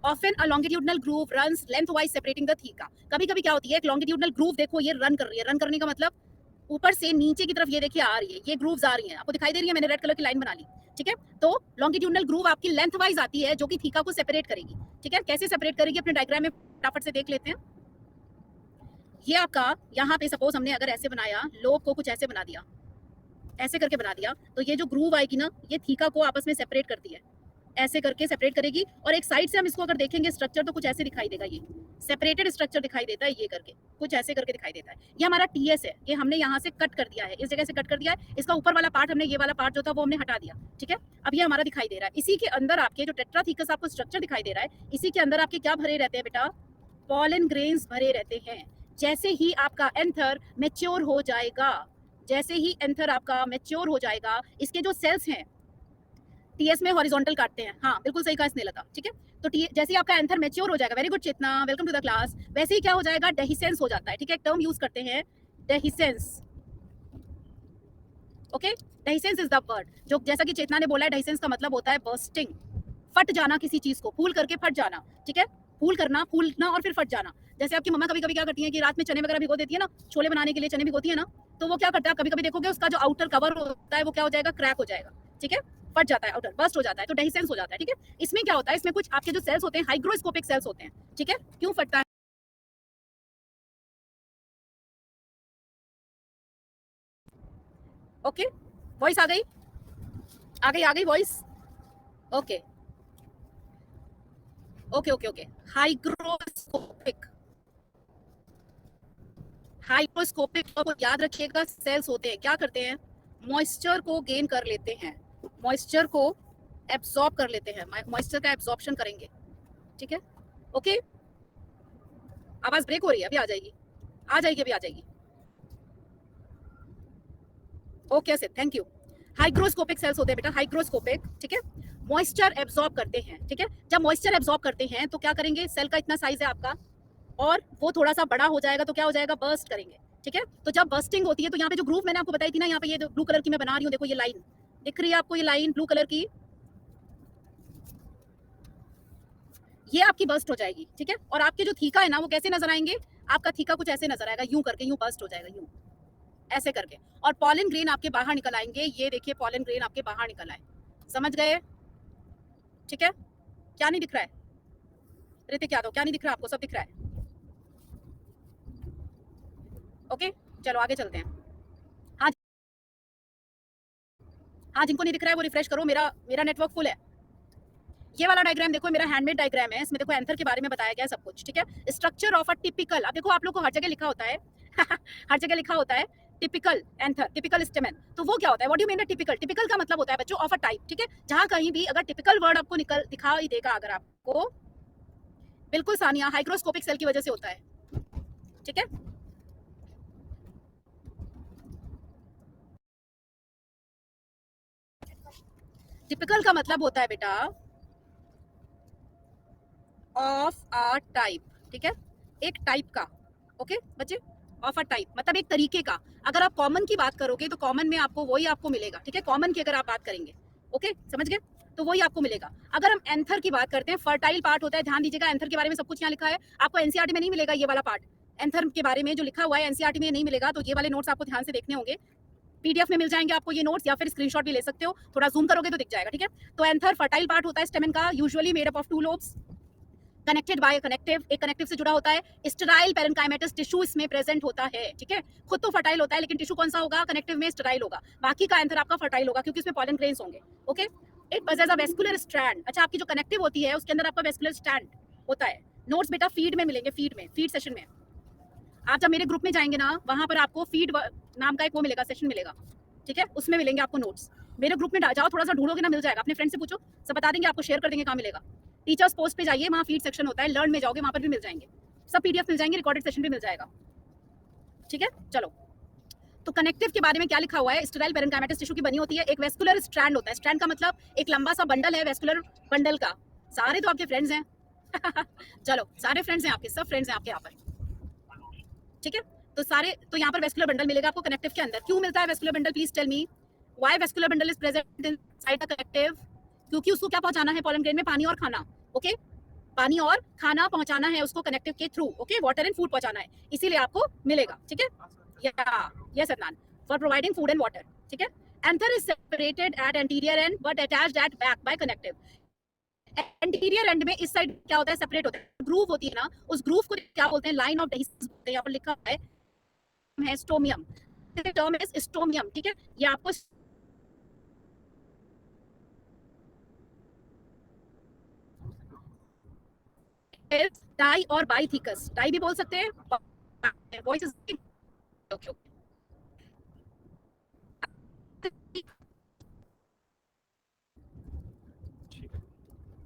Often a longitudinal groove runs lengthwise separating the theca। कभी कभी क्या होती है, एक longitudinal groove देखो ये रन कर रही है। रन करने का मतलब ऊपर से नीचे की तरफ ये देखिए आ रही है, ये ग्रूव्स आ रही हैं, आपको दिखाई दे रही है। मैंने रेड कलर की लाइन बना ली, ठीक है। तो लॉन्गिट्यूडनल ग्रूव आपकी लेंथ वाइज आती है जो कि थीका को सेपरेट करेगी, ठीक है। कैसे सेपरेट करेगी अपने डायग्राम में फटाफट से देख लेते हैं। ये आपका यहाँ पे सपोज हमने अगर ऐसे बनाया, लोब को कुछ ऐसे बना दिया, ऐसे करके बना दिया, तो ये जो ग्रूव आएगी ना, ये थीका को आपस में सेपरेट करती है, ऐसे करके सेपरेट करेगी। और एक साइड से हम इसको अगर देखेंगे स्ट्रक्चर तो कुछ ऐसे दिखाई देगा, ये सेपरेटेड स्ट्रक्चर दिखाई देता है, ये करके कुछ ऐसे करके दिखाई देता है। ये हमारा टीएस है, ये हमने यहाँ से कट कर दिया है, इस जगह से कट कर दिया है। इसका ऊपर वाला पार्ट हमने, ये वाला पार्ट जो था वो हमने हटा दिया, ठीक है। अब ये हमारा दिखाई दे रहा है। इसी के अंदर आपके जो टेट्राथीकस आपको स्ट्रक्चर दिखाई दे रहा है, इसी के अंदर आपके क्या भरे रहते हैं बेटा? पॉलन ग्रेन्स भरे रहते हैं। जैसे ही आपका एंथर मैच्योर हो जाएगा, जैसे ही एंथर आपका मैच्योर हो जाएगा, इसके जो सेल्स हैं टीएस में हॉरिजॉन्टल काटते हैं, हाँ बिल्कुल सही कहा स्नेहलता, ठीक है। तो जैसे ही आपका एंथर मैच्योर हो जाएगा, very good Chetna, welcome to the class, वैसे ही क्या हो जाएगा? डेहिसेंस हो जाता है, ठीक है। एक टर्म यूज करते हैं, dehiscence, okay. Dehiscence is the word, जो जैसा कि चेतना ने बोला है, डेहिसेंस का मतलब होता है बर्स्टिंग, फट जाना किसी चीज को, फूल करके फट जाना, ठीक है। फूल करना, फूलना और फिर फट जाना। जैसे आपकी मम्मा कभी कभी क्या करती है कि रात में चने वगैरह भिगो देती है ना, छोले बनाने के लिए चने भिगोती है ना, तो वो क्या करता है, कभी कभी देखोगे उसका जो आउटर कवर होता है वो क्या हो जाएगा? क्रैक हो जाएगा, ठीक है, फट जाता है, आउटर बर्स्ट हो जाता है, तो डेहिसेंस हो जाता है, ठीक है। इसमें क्या होता है, इसमें कुछ आपके जो सेल्स होते हैं हाइग्रोस्कोपिक सेल्स होते हैं, ठीक है। क्यों फटता है? ओके, वॉइस आ गई, आ गई, आ गई voice, okay okay okay okay. Hygroscopic, hygroscopic को याद रखिएगा, सेल्स होते हैं, क्या करते हैं? मॉइस्चर को गेन कर लेते हैं, मॉइस्चर को एब्जॉर्ब कर लेते हैं, मॉइस्चर का एब्जॉर्प्शन करेंगे, ठीक है। ओके, आवाज ब्रेक हो रही है, अभी आ जाएगी, आ जाएगी, अभी आ जाएगी। Okay sir, thank you. Hygroscopic cells होते हैं बेटा, हाइग्रोस्कोपिक, ठीक है। मॉइस्चर एब्जॉर्ब करते हैं, ठीक है। जब मॉइस्चर एब्जॉर्ब करते हैं तो क्या करेंगे? सेल का इतना साइज है आपका और वो थोड़ा सा बड़ा हो जाएगा तो क्या हो जाएगा? बर्स्ट करेंगे, ठीक है। तो जब बर्स्टिंग होती है तो यहाँ पे जो ग्रूव मैंने आपको बताई थी ना, यहाँ पे ये जो ब्लू कलर की मैं बना रही हूँ, देखो ये लाइन दिख रही है आपको, ये लाइन ब्लू कलर की, ये आपकी बर्स्ट हो जाएगी, ठीक है। और आपके जो थीका है ना, वो कैसे नजर आएंगे? आपका थीका कुछ ऐसे नजर आएगा, यूं करके, यूं बर्स्ट हो जाएगा, यूं ऐसे करके। और पॉलन ग्रेन आपके बाहर निकल आएंगे, ये देखिए पॉलन ग्रेन आपके बाहर निकल आए, समझ गए? ठीक है। क्या नहीं दिख रहा है ऋतिक यादव, क्या नहीं दिख रहा आपको? सब दिख रहा है, ओके। चलो आगे चलते हैं। हाँ हाँ, जिनको नहीं दिख रहा है वो रिफ्रेश करो, मेरा मेरा नेटवर्क फुल है। ये वाला डायग्राम देखो, मेरा हैंडमेड डायग्राम है, इसमें देखो एंथर के बारे में बताया गया सब कुछ, ठीक है। स्ट्रक्चर ऑफ अ टिपिकल, अब देखो आप लोग को हर जगह लिखा होता है हर जगह लिखा होता है टिपिकल एंथर, टिपिकल स्टेमेन, तो वो क्या होता है? What do you mean by typical? Typical का मतलब होता है बच्चों ऑफ अ टाइप, ठीक है। जहां कहीं भी अगर टिपिकल वर्ड आपको निकल दिखाई देगा, अगर आपको, बिल्कुल सानिया, हाइग्रोस्कोपिक सेल की वजह से होता है, ठीक है। टिपिकल का मतलब होता है बेटा ऑफ अ टाइप, ठीक है, एक टाइप का, ओके बच्चे। ऑफ अ टाइप मतलब एक तरीके का। अगर आप कॉमन की बात करोगे तो कॉमन में आपको वही आपको मिलेगा, ठीक है। कॉमन की अगर आप बात करेंगे, ओके, समझ गए, तो वही आपको मिलेगा। अगर हम एंथर की बात करते हैं, फर्टाइल पार्ट होता है, ध्यान दीजिएगा, एंथर के बारे में सब कुछ यहाँ लिखा है, आपको एनसीईआरटी में नहीं मिलेगा ये वाला पार्ट। एंथर के बारे में जो लिखा हुआ है एनसीईआरटी में नहीं मिलेगा, तो ये वाले नोट्स आपको ध्यान से देखने होंगे। पीडीएफ में मिल जाएंगे आपको ये नोट्स, या फिर स्क्रीनशॉट भी ले सकते हो, थोड़ा जूम करोगे तो दिख जाएगा, ठीक है। तो एंथर फर्टाइल पार्ट होता है स्टेमन का, usually made up of 2 lobes, connected by connective, एक कनेक्टिव से जुड़ा होता है। स्टेराइल पेरेन्काइमेटस टिश्यू इसमें प्रेजेंट होता है, ठीक है। खुद तो फर्टाइल होता है लेकिन टिश्यू कौन सा होगा? कनेक्टिव में स्टेराइल होगा। बाकी का एंथर आपका फर्टाइल होगा क्योंकि इसमें पॉलन ग्रेन्स होंगे, okay. It possess a vascular strand, अच्छा आपकी जो कनेक्टिव होती है उसके अंदर आपका वेस्कुलर स्ट्रैंड होता है। नोट्स बेटा फीड में मिलेंगे, फीड में, फीड सेशन में। आप जब मेरे ग्रुप में जाएंगे ना, वहां पर आपको फीड नाम का एक वो मिलेगा, सेशन मिलेगा, ठीक है, उसमें मिलेंगे आपको नोट्स। मेरे ग्रुप में जाओ, थोड़ा सा ढूंढोगे ना, मिल जाएगा, अपने फ्रेंड से पूछो, सब बता देंगे आपको, शेयर कर देंगे कहाँ मिलेगा। टीचर्स पोस्ट पे जाइए, वहाँ फीड सेक्शन होता है, लर्न में जाओगे वहाँ पर भी मिल जाएंगे, सब पीडीएफ मिल जाएंगे, रिकॉर्डेड सेशन भी मिल जाएगा। ठीक है, चलो। तो कनेक्टिव के बारे में क्या लिखा हुआ है, स्टेराइल पेरेन्काइमेटस टिश्यू की बनी होती है, एक वेस्कुलर स्ट्रैंड होता है, स्ट्रैंड का मतलब एक लंबा सा बंडल है वेस्कुलर बंडल का। सारे तो आपके फ्रेंड्स हैं चलो सारे फ्रेंड्स हैं आपके, सब फ्रेंड्स हैं आपके यहाँ पर, ठीक है। तो सारे, तो यहाँ पर वेस्कुलर बंडल मिलेगा आपको कनेक्टिव के अंदर। क्यों मिलता है vascular bundle, please tell me why vascular bundle is present inside the connective. क्योंकि उसको क्या पहुंचाना है पोलन ग्रेन में, पानी और खाना, ओके। पानी और खाना पहुंचाना है उसको कनेक्टिव के through, okay, water and food पहुंचाना है, इसीलिए आपको मिलेगा, ठीक है। या yes Adnan, for providing food and water, ठीक है। Anther is separated at anterior and but attached at back by connective. Anterior and में इस साइड क्या होता है, सेपरेट होता है, ग्रूव होती है ना, उस ग्रूव को क्या बोलते हैं, लाइन ऑफ डेहिसिस, यहाँ पर लिखा है स्टोमियम, टर्म इज स्टोमियम, ठीक है। ये आपको डाई और बाइथिकस, डाई भी बोल सकते हैं, वॉइस इज ओके।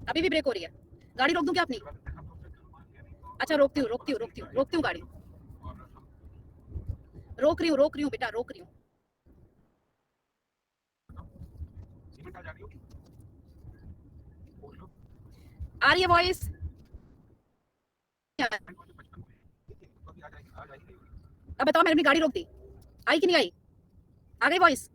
अभी भी ब्रेक हो रही है, गाड़ी रोक दूं क्या अपनी? अच्छा रोकती हूँ, रोकती हूँ, रोकती हूँ, रोकती हूँ गाड़ी, रोक रही हूँ, रोक रही हूँ बेटा, रोक रही हूँ। आ रही है वॉइस? अब बताओ, मैंने अपनी गाड़ी रोक दी, आई कि नहीं आई? आ गई वॉइस?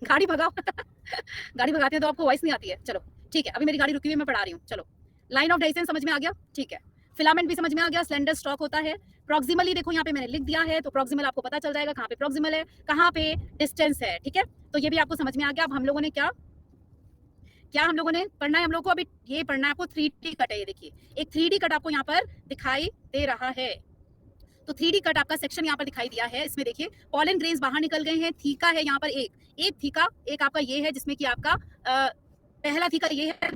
गाड़ी भगाओ गाड़ी भगाते हैं तो आपको वॉइस नहीं आती है, चलो ठीक है। अभी मेरी गाड़ी रुकी हुई, मैं पढ़ा रही हूँ, चलो। लाइन ऑफ डाइसेंस समझ में आ गया, ठीक है। फिलामेंट भी समझ में आ गया, स्लेंडर स्टॉक होता है। प्रॉक्सिमली देखो यहाँ पे मैंने लिख दिया है, तो प्रॉक्सिमल आपको पता चल जाएगा कहाँ पे प्रॉक्सिमल है, कहाँ पे डिस्टेंस है, ठीक है। तो ये भी आपको समझ में आ गया। अब हम लोगों ने क्या क्या हम लोगों ने पढ़ना है, हम लोग को अभी ये पढ़ना है आपको 3D कट है, ये देखिए एक 3D कट आपको यहाँ पर दिखाई दे रहा है। तो 3D कट आपका सेक्शन यहाँ पर दिखाई दिया है, इसमें देखिए पॉलन ग्रेन्स बाहर निकल गए हैं, थीका है यहाँ पर एक एक थीका, एक आपका ये है जिसमें कि आपका पहला थीका ये है,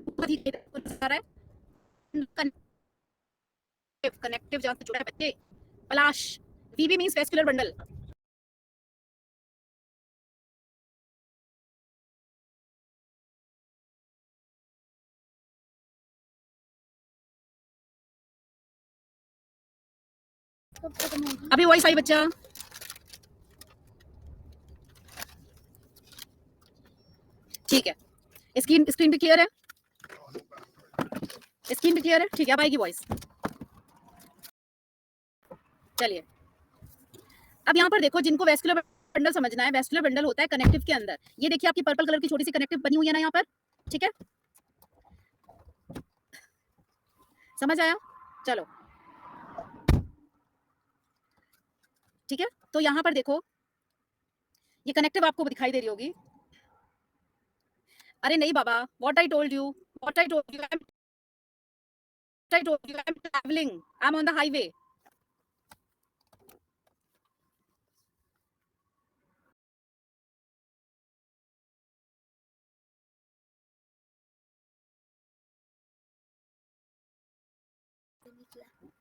कनेक्टिव जहाँ से जुड़ा है बच्चे, पलाश, वीबी मींस वेस्कुलर बंडल। अभी वॉइस आई बच्चा? ठीक है, स्क्रीन स्क्रीन पे क्लियर है, स्क्रीन पे क्लियर है, ठीक है। अब आएगी वॉइस, चलिए। अब यहाँ पर देखो, जिनको वेस्कुलर बंडल समझना है, वेस्कुलर बंडल होता है कनेक्टिव के अंदर। ये देखिए आपकी पर्पल कलर की छोटी सी कनेक्टिव बनी हुई है ना यहाँ पर, ठीक है, समझ आया? चलो ठीक है। तो यहाँ पर देखो, ये कनेक्टिव आपको दिखाई दे रही होगी। अरे नहीं बाबा, what I told you, what I told you, I told you I am travelling, I am on the highway.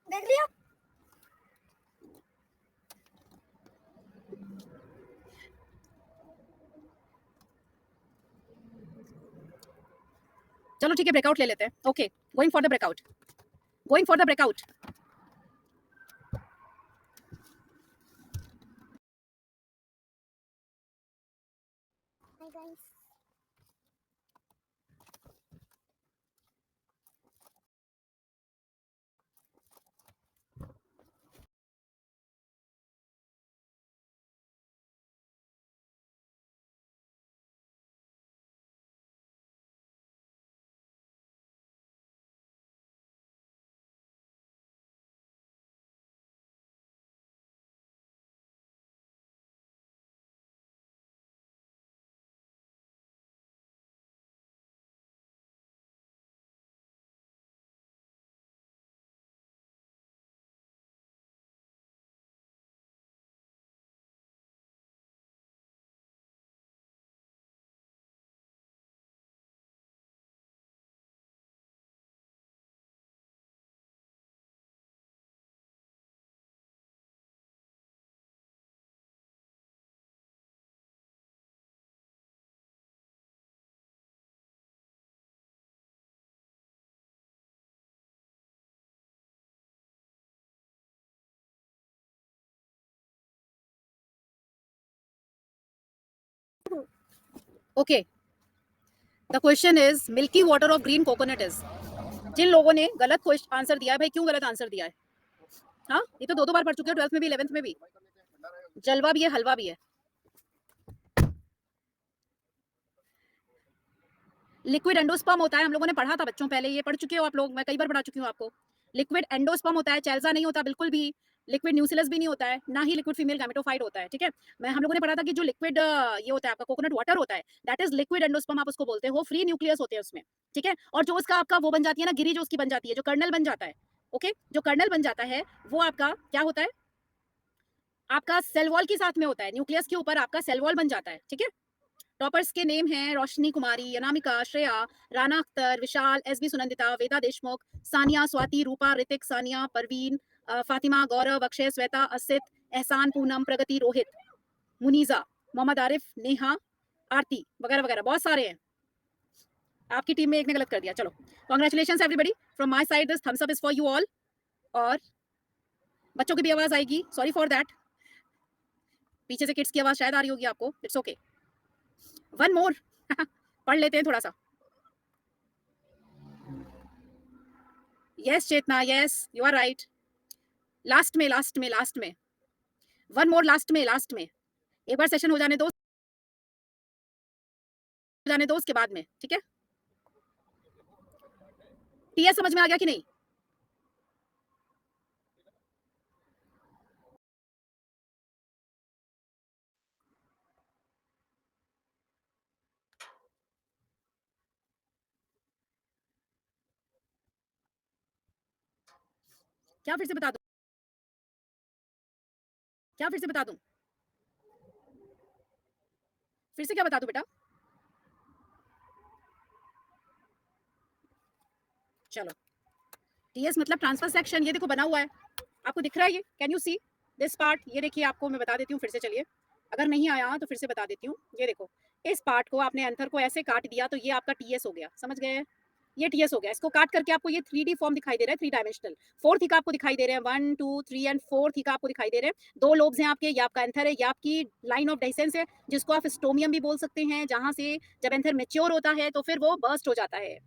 देख लिया? चलो ठीक है, ब्रेकआउट ले लेते हैं, okay. Going for the breakout, going for the breakout. Hi guys. Okay, the question is milky water of green coconut is. जिन लोगों ने गलत आंसर दिया है भाई, क्यों गलत आंसर दिया है? हाँ, ये तो 2 बार पढ़ चुके हो, 12th में भी 11th में भी। जलवा भी है, हलवा भी है। लिक्विड एंडोस्पर्म होता है, हम लोगों ने पढ़ा था बच्चों, पहले ये पढ़ चुके हो आप लोग, मैं कई बार पढ़ा चुकी हूँ आपको। लिक्विड एंडोस्पर्म होता है, चेल्सा नहीं होता बिल्कुल भी, लिक्विड न्यूसिलस भी नहीं होता है, ना ही लिक्विड फीमेल गैमेटोफाइट होता है, ठीक है। मैं हम लोगों ने पढ़ा था कि जो लिक्विड ये होता है आपका कोकोनट वाटर होता है, दैट इज लिक्विड एंडोस्पर्म, आप उसको बोलते हो, फ्री न्यूक्लियस होते हैं उसमें, ठीक है। और जो उसका आपका वो बन जाती है ना, गिरी जो उसकी बन जाती है, जो कर्नल बन जाता है, ओके, जो कर्नल बन जाता है वो आपका क्या होता है, आपका सेल वॉल के साथ में होता है, न्यूक्लियस के ऊपर आपका सेल वॉल बन जाता है, ठीक है। टॉपर्स के नेम हैं रोशनी कुमारी, अनामिका, श्रेया, राना अख्तर, विशाल, एसबी सुनंदिता, वेदा देशमुख, सानिया, स्वाति, रूपा, ऋतिक, सानिया, परवीन, फातिमा, गौरव, अक्षय, श्वेता, असित, एहसान, पूनम, प्रगति, रोहित, मुनीजा, मोहम्मद आरिफ, नेहा, आरती वगैरह वगैरह, बहुत सारे हैं। आपकी टीम में एक ने गलत कर दिया, चलो congratulation everybody, from my side this thumbs up is for you all. और बच्चों की भी आवाज आएगी, सॉरी फॉर दैट, पीछे से किड्स की आवाज शायद आ रही होगी आपको, इट्स ओके। वन मोर पढ़ लेते हैं थोड़ा सा। Yes Chetna, yes you are right. Last में, लास्ट में, लास्ट में, वन मोर, लास्ट में, लास्ट में, एक बार सेशन हो जाने दो उसके बाद में, ठीक है। टीएस समझ में आ गया कि नहीं? क्या फिर से बता दूं? क्या फिर से बता दूं? फिर से क्या बता दूं बेटा? चलो, टीएस मतलब ट्रांसफर सेक्शन, ये देखो बना हुआ है, आपको दिख रहा है ये, can you see this part? ये देखिए, आपको मैं बता देती हूँ फिर से, चलिए अगर नहीं आया तो फिर से बता देती हूँ। ये देखो, इस पार्ट को आपने एंथर को ऐसे काट दिया तो ये आपका टीएस हो गया, समझ गए? ये टीएस हो गया, इसको काट करके आपको ये 3D फॉर्म दिखाई दे रहा है, 3 डायमेंशनल। फोर्थ थीका आपको दिखाई दे रहे हैं, 1 2 3 एंड 4 थीका आपको दिखाई दे रहे हैं। 2 लोब्स हैं आपके, ये आपका एंथर है, ये आपकी लाइन ऑफ डाइसेंस है, जिसको आप स्टोमियम भी बोल सकते हैं, जहां से जब एंथर मेच्योर होता है तो फिर वो बर्स्ट हो जाता है,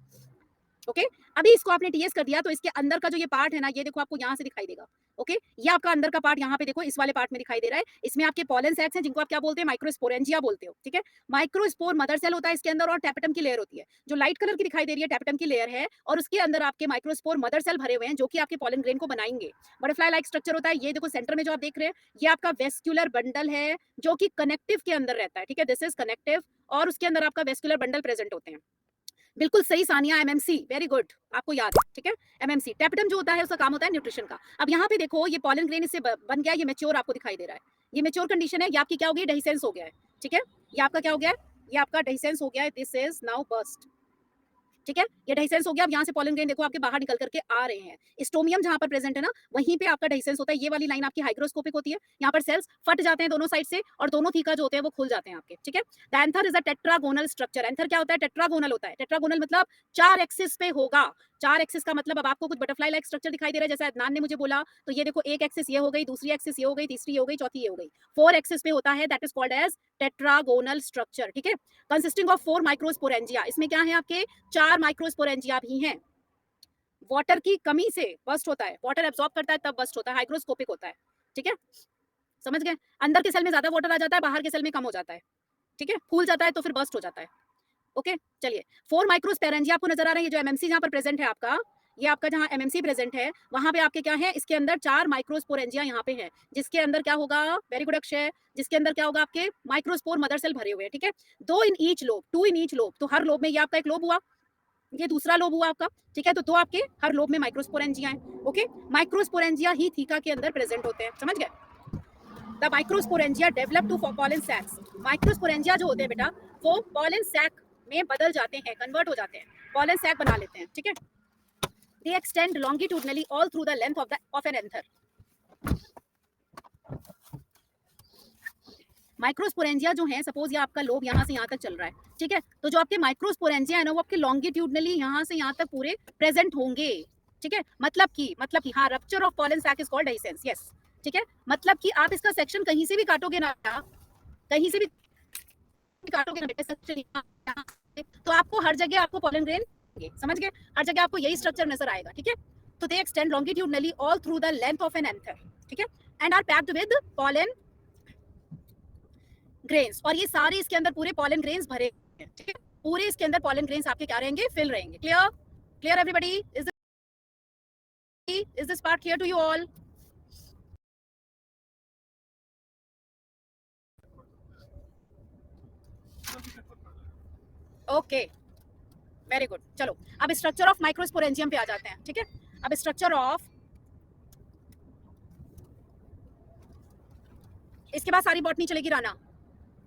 ओके। अभी इसको आपने टीएस कर दिया तो इसके अंदर का जो ये पार्ट है ना, ये देखो आपको यहाँ से दिखाई देगा, ओके। ये आपका अंदर का पार्ट यहाँ पे देखो, इस वाले पार्ट में दिखाई दे रहा है, इसमें आपके पॉलन सैक्स हैं, जिनको आप क्या बोलते हैं, माइक्रोस्पोरेंजिया बोलते हो, ठीक है। माइक्रोस्पोर मदर सेल होता है इसके अंदर, और टैपेटम की लेयर होती है, जो लाइट कलर की दिखाई दे रही है टैपेटम की लेयर है, और उसके अंदर आपके माइक्रोस्पोर मदर सेल भरे हुए हैं, जो कि आपके पॉलन ग्रेन को बनाएंगे। बटरफ्लाई लाइक स्ट्रक्चर होता है, ये देखो सेंटर में जो आप देख रहे हैं, ये आपका वेस्क्यूलर बंडल है, जो कि कनेक्टिव के अंदर रहता है, ठीक है, दिस इज कनेक्टिव, और उसके अंदर आपका वेस्क्यूलर बंडल प्रेजेंट होते हैं। बिल्कुल सही सानिया, एमएमसी, वेरी गुड, आपको याद है, ठीक है। एमएमसी टैपेटम जो होता है उसका काम होता है न्यूट्रिशन का। अब यहाँ पे देखो, ये पॉलन ग्रेन इससे बन गया, ये मेच्योर आपको दिखाई दे रहा है, ये मेच्योर कंडीशन है, ये आपकी क्या हो गई, डेहिसेंस हो गया है, ठीक है। ये आपका क्या हो गया है, ये आपका डेहिसेंस हो गया है, दिस इज नाउ बर्स्ट, ठीक है। ये डाइसेंस हो गया। अब यहाँ से पॉलन ग्रेन देखो आपके बाहर निकल करके आ रहे हैं, स्टोमियम जहाँ पर प्रेजेंट है ना, वहीं पे आपका डाइसेंस होता है। ये वाली लाइन आपकी हाइग्रोस्कोपिक होती है, यहाँ पर सेल्स फट जाते हैं दोनों साइड से, और दोनों थीका जो होते हैं वो खुल जाते हैं आपके, ठीक है। The anther is a tetragonal structure. Anther क्या होता है, टेट्रागोनल होता है। टेट्रागोनल मतलब 4 एक्सिस पे होगा। 4 एक्सिस का मतलब, अब आपको कुछ बटरफ्लाई लाइक स्ट्रक्चर दिखाई दे रहा है, जैसे अदनान ने मुझे बोला, तो ये देखो, एक एक्सिस ये हो गई, दूसरी एक्सिस ये हो गई, तीसरी ये हो गई, चौथी ये हो गई, 4 एक्सिस पे होता है, that is called as tetragonal structure, ठीक है। कंसिस्टिंग ऑफ 4 माइक्रोस्पोरेंजिया, इसमें क्या है आपके 4 माइक्रोस्पोरेंजिया भी हैं। वाटर की कमी से बस्ट होता है, वाटर एब्सॉर्ब करता है तब बस्ट होता है, हाइग्रोस्कोपिक होता है, ठीक है, समझ गए। अंदर के सेल में ज्यादा वाटर आ जाता है, बाहर के सेल में कम हो जाता है, ठीक है, फूल जाता है तो फिर बस्ट हो जाता है, ओके। चलिए, 4 माइक्रोस्पोरेंजिया आपको नजर आ रहे हैं, जो एमएमसी जहां पर प्रेजेंट है आपका, ये आपका जहां एमएमसी प्रेजेंट है, वहां पे आपके क्या है, इसके अंदर 4 माइक्रोस्पोरेंजिया यहाँ पे है, जिसके अंदर क्या होगा, वेरी गुड अक्षय, जिसके अंदर क्या होगा, आपके माइक्रोस्पोर मदर सेल भरे हुए हैं, ठीक है। 2 in each lobe, 2 in each lobe, तो हर लोब में ये आपका एक लोब हुआ, ये दूसरा लोब हुआ आपका, ठीक है। तो 2 आपके हर लोब में माइक्रोस्पोरेंजिया हैं, ओके। माइक्रोस्पोरेंजिया ही थीका के अंदर प्रेजेंट होते हैं, समझ गए। The microsporangia develop to pollen sacs. Microsporangia जो होते हैं बेटा, वो पॉलन सैक में बदल जाते हैं, कन्वर्ट हो जाते हैं, पॉलन सैक बना लेते हैं, ठीक है। दे extend longitudinally all through the length of an anther. Microsporangia जो है, सपोज ये आपका लोब यहाँ से यहाँ तक चल रहा है, ठीक है, तो जो आपके माइक्रोस्पोरेंजिया है ना, वो आपके लॉन्गिट्यूडनली यहाँ से यहाँ तक पूरे प्रेजेंट होंगे, ठीक है। मतलब कि हाँ, rupture of pollen sac is called dehiscence, yes, ठीक है। मतलब कि आप इसका सेक्शन कहीं से भी काटोगे ना, कहीं से भी काटोगे ना बेटे स्ट्रक्चर, तो आपको हर जगह आपको पॉलन ग्रेन, समझ गए, हर जगह आपको यही स्ट्रक्चर नजर आएगा, ठीक है। तो they extend longitudinally all through the length of an anther, ठीक है, and are packed with pollen grains, और ये सारे इसके अंदर पूरे पॉलन ग्रेन्स भरे हैं, ठीक है, पूरे इसके अंदर पॉलन ग्रेन्स आपके क्या रहेंगे, फिल रहेंगे। Clear, clear everybody, is this part clear to you all? Okay, very good. चलो अब स्ट्रक्चर ऑफ माइक्रोस्पोरेंजियम पे आ जाते हैं, ठीक है। अब स्ट्रक्चर ऑफ, इसके बाद सारी बॉटनी चलेगी राना,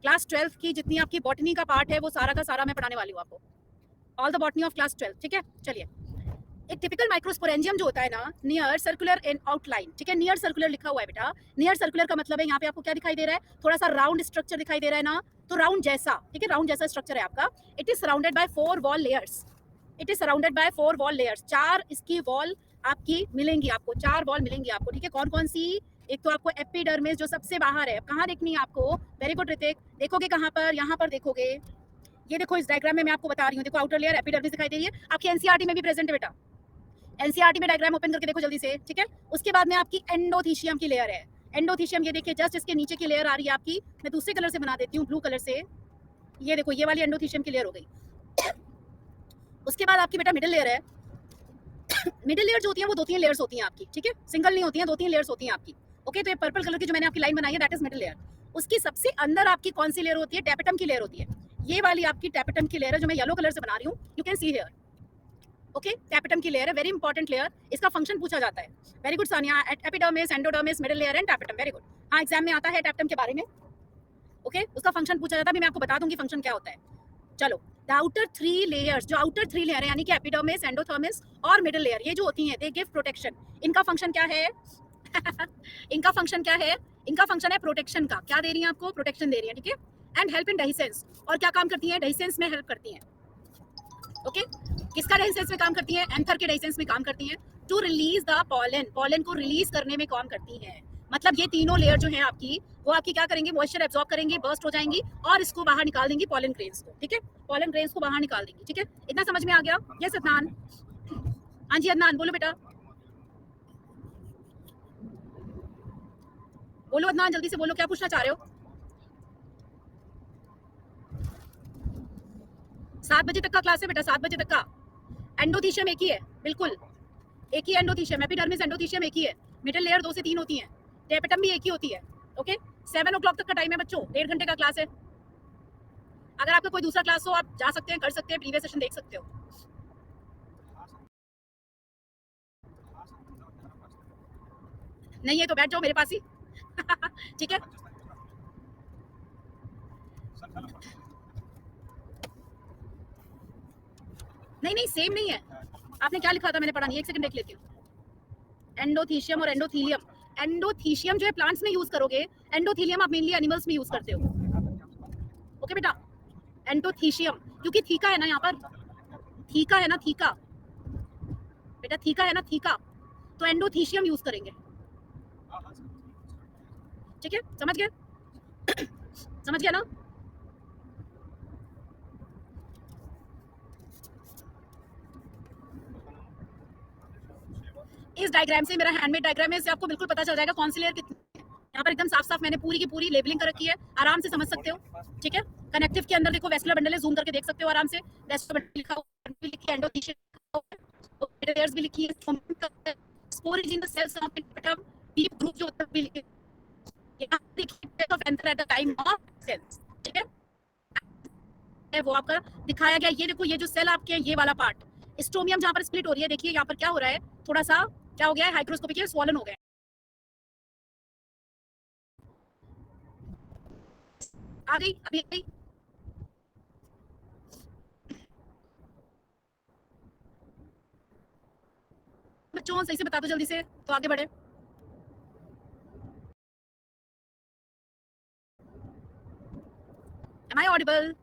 क्लास 12 की जितनी आपकी बॉटनी का पार्ट है वो सारा का सारा मैं पढ़ाने वाली हूँ आपको, all the botany of class 12, ठीक है। चलिए, एक टिपिकल माइक्रोस्पोरेंजियम जो होता है ना, नियर सर्कुलर इन आउटलाइन, ठीक है, नियर सर्कुलर लिखा हुआ है बेटा। नियर सर्कुलर का मतलब है यहाँ पे आपको क्या दिखाई दे रहा है, थोड़ा सा राउंड स्ट्रक्चर दिखाई दे रहा है ना, तो राउंड जैसा, ठीक है, राउंड जैसा स्ट्रक्चर है आपका। It is surrounded by 4 wall layers, it is surrounded by 4 wall layers, 4 इसकी वॉल आपकी मिलेंगी आपको, 4 वॉल मिलेंगी आपको, ठीक है। कौन कौन सी, एक तो आपको एपिडर्मिस जो सबसे बाहर है, कहाँ देखनी है आपको, वेरी गुड ऋतिक, देखोगे कहाँ पर, यहाँ पर देखोगे, ये देखो इस डायग्राम में मैं आपको बता रही हूँ, देखो आउटर लेयर एपिडर्मिस दिखाई दे रही है, आपकी एनसीईआरटी में भी प्रेजेंट है बेटा, एनसीईआरटी में डायग्राम ओपन करके देखो जल्दी से, ठीक है। उसके बाद में आपकी एंडोथीशियम की लेयर है, एंडोथीशियम ये देखिए जस्ट इसके नीचे की लेयर आ रही है आपकी, मैं दूसरे कलर से बना देती हूँ, ब्लू कलर से, ये देखो ये वाली एंडोथीशियम की लेयर हो गई। उसके बाद आपकी बेटा मिडिल लेयर है, मिडिल लेयर जो होती है वो 2-3 लेयर्स होती हैं आपकी, ठीक है, सिंगल नहीं होती हैं, 2-3 लेयर्स होती हैं आपकी, ओके। तो ये पर्पल कलर की जो मैंने आपकी लाइन बनाई है दैट इज मिडिल लेयर। उसकी सबसे अंदर आपकी कौन सी लेयर होती है, टैपेटम की लेयर होती है, ये वाली आपकी टैपेटम की लेयर है जो मैं येलो कलर से बना रही हूँ, you can see here, okay. Tapetum की लेयर है, वेरी इंपॉर्टेंट लेयर, इसका फंक्शन पूछा जाता है। Very good Sania, epidermis, endodermis, middle layer and tapetum, very good. हाँ एग्जाम में आता है टैपेटम के बारे में, ओके, उसका फंक्शन पूछा जाता है, अभी मैं आपको बता दूंगी फंक्शन क्या होता है। चलो, द आउटर 3 लेयर्स, जो आउटर 3 लेयर है यानी कि एपिडर्मिस, एंडोथर्मिस और मिडिल लेयर, ये जो होती हैं दे गिव प्रोटेक्शन। इनका फंक्शन क्या है इनका फंक्शन क्या है, इनका फंक्शन है प्रोटेक्शन का, क्या दे रही हैं आपको, प्रोटेक्शन दे रही है, ठीक है। एंड हेल्प इन डेहिसेंस, और क्या काम करती है, डेहिसेंस में हेल्प करती हैं, ओके। किसका डेहिसेंस में काम करती है, एंथर के डेहिसेंस में काम करती हैं। To release the pollen, pollen को रिलीज करने में काम करती हैं। मतलब ये तीनों लेयर जो है आपकी, वो आपकी क्या करेंगे, मॉइस्चर एब्जॉर्ब करेंगी, बर्स्ट हो जाएंगी और इसको बाहर निकाल देंगी पॉलन ग्रेन्स को, ठीक है, पॉलन ग्रेन्स को बाहर निकाल देंगी, ठीक है। इतना समझ में आ गया, यस अदनान? हाँ जी अदनान बोलो बेटा, बोलो अदनान जल्दी से बोलो, क्या पूछना चाह रहे हो? 7 बजे तक का क्लास है बेटा, 7 बजे तक का। एंडोथीशियम एक ही है, बिल्कुल एक ही एंडोथीशियम, एपिडर्मिस एंडोथीशियम एक ही है, मिडिल लेयर 2 से 3 होती हैं, टैपेटम भी एक ही होती है, ओके। 7 o'clock तक का टाइम है बच्चों, 1.5 घंटे का क्लास है। अगर आपका कोई दूसरा क्लास हो आप जा सकते हैं, कर सकते हैं, प्रीवियस सेशन देख सकते हो। नहीं है तो बैठ जाओ मेरे पास ही ठीक है। नहीं नहीं सेम नहीं है, आपने क्या लिखा था मैंने पढ़ा नहीं, एक सेकंड देख लेती हूँ। एंडोथीशियम और एंडोथीलियम, एंडोथीशियम जो है प्लांट्स में यूज करोगे, एंडोथीलियम आप मेनली एनिमल्स में यूज करते हो, ओके बेटा। एंडोथीशियम क्योंकि थीका है ना यहाँ पर, थीका है ना, थीका बेटा, थीका है ना, थीका, तो एंडोथीशियम यूज करेंगे, ठीक है, समझ गए समझ गया ना। इस डायग्राम से, मेरा हैंडमेड डायग्राम है, इससे आपको बिल्कुल पता चल जाएगा कौन सी लेयर कितनी है। यहाँ पर एकदम साफ साफ मैंने पूरी की पूरी लेबलिंग कर रखी है, आराम से समझ सकते हो, ठीक है। कनेक्टिव के अंदर देखो वेस्कुलर बंडल है, जूम करके देख सकते हो आराम से, वेस्कुलर बंडल लिखा हुआ भी लिखी है, एंडोथीशियम लेयर्स भी लिखी है, spores in the cells of atom, deep group जो होता है भी लिखी है। यहाँ देखिए of enter at the time of cells, ठीक है, वो आपका दिखाया गया। ये देखो ये जो सेल आपके हैं, ये वाला पार्ट स्ट्रोमियम जहाँ पर स्प्लिट हो रही है, देखिए यहाँ पर क्या हो रहा है, थोड़ा सा क्या हो गया है, हाइड्रोस्कोपिक स्वॉलन हो गया है। आ गई अभी आ गई बच्चों, सही से बता दो जल्दी से तो आगे बढ़े। M I audible?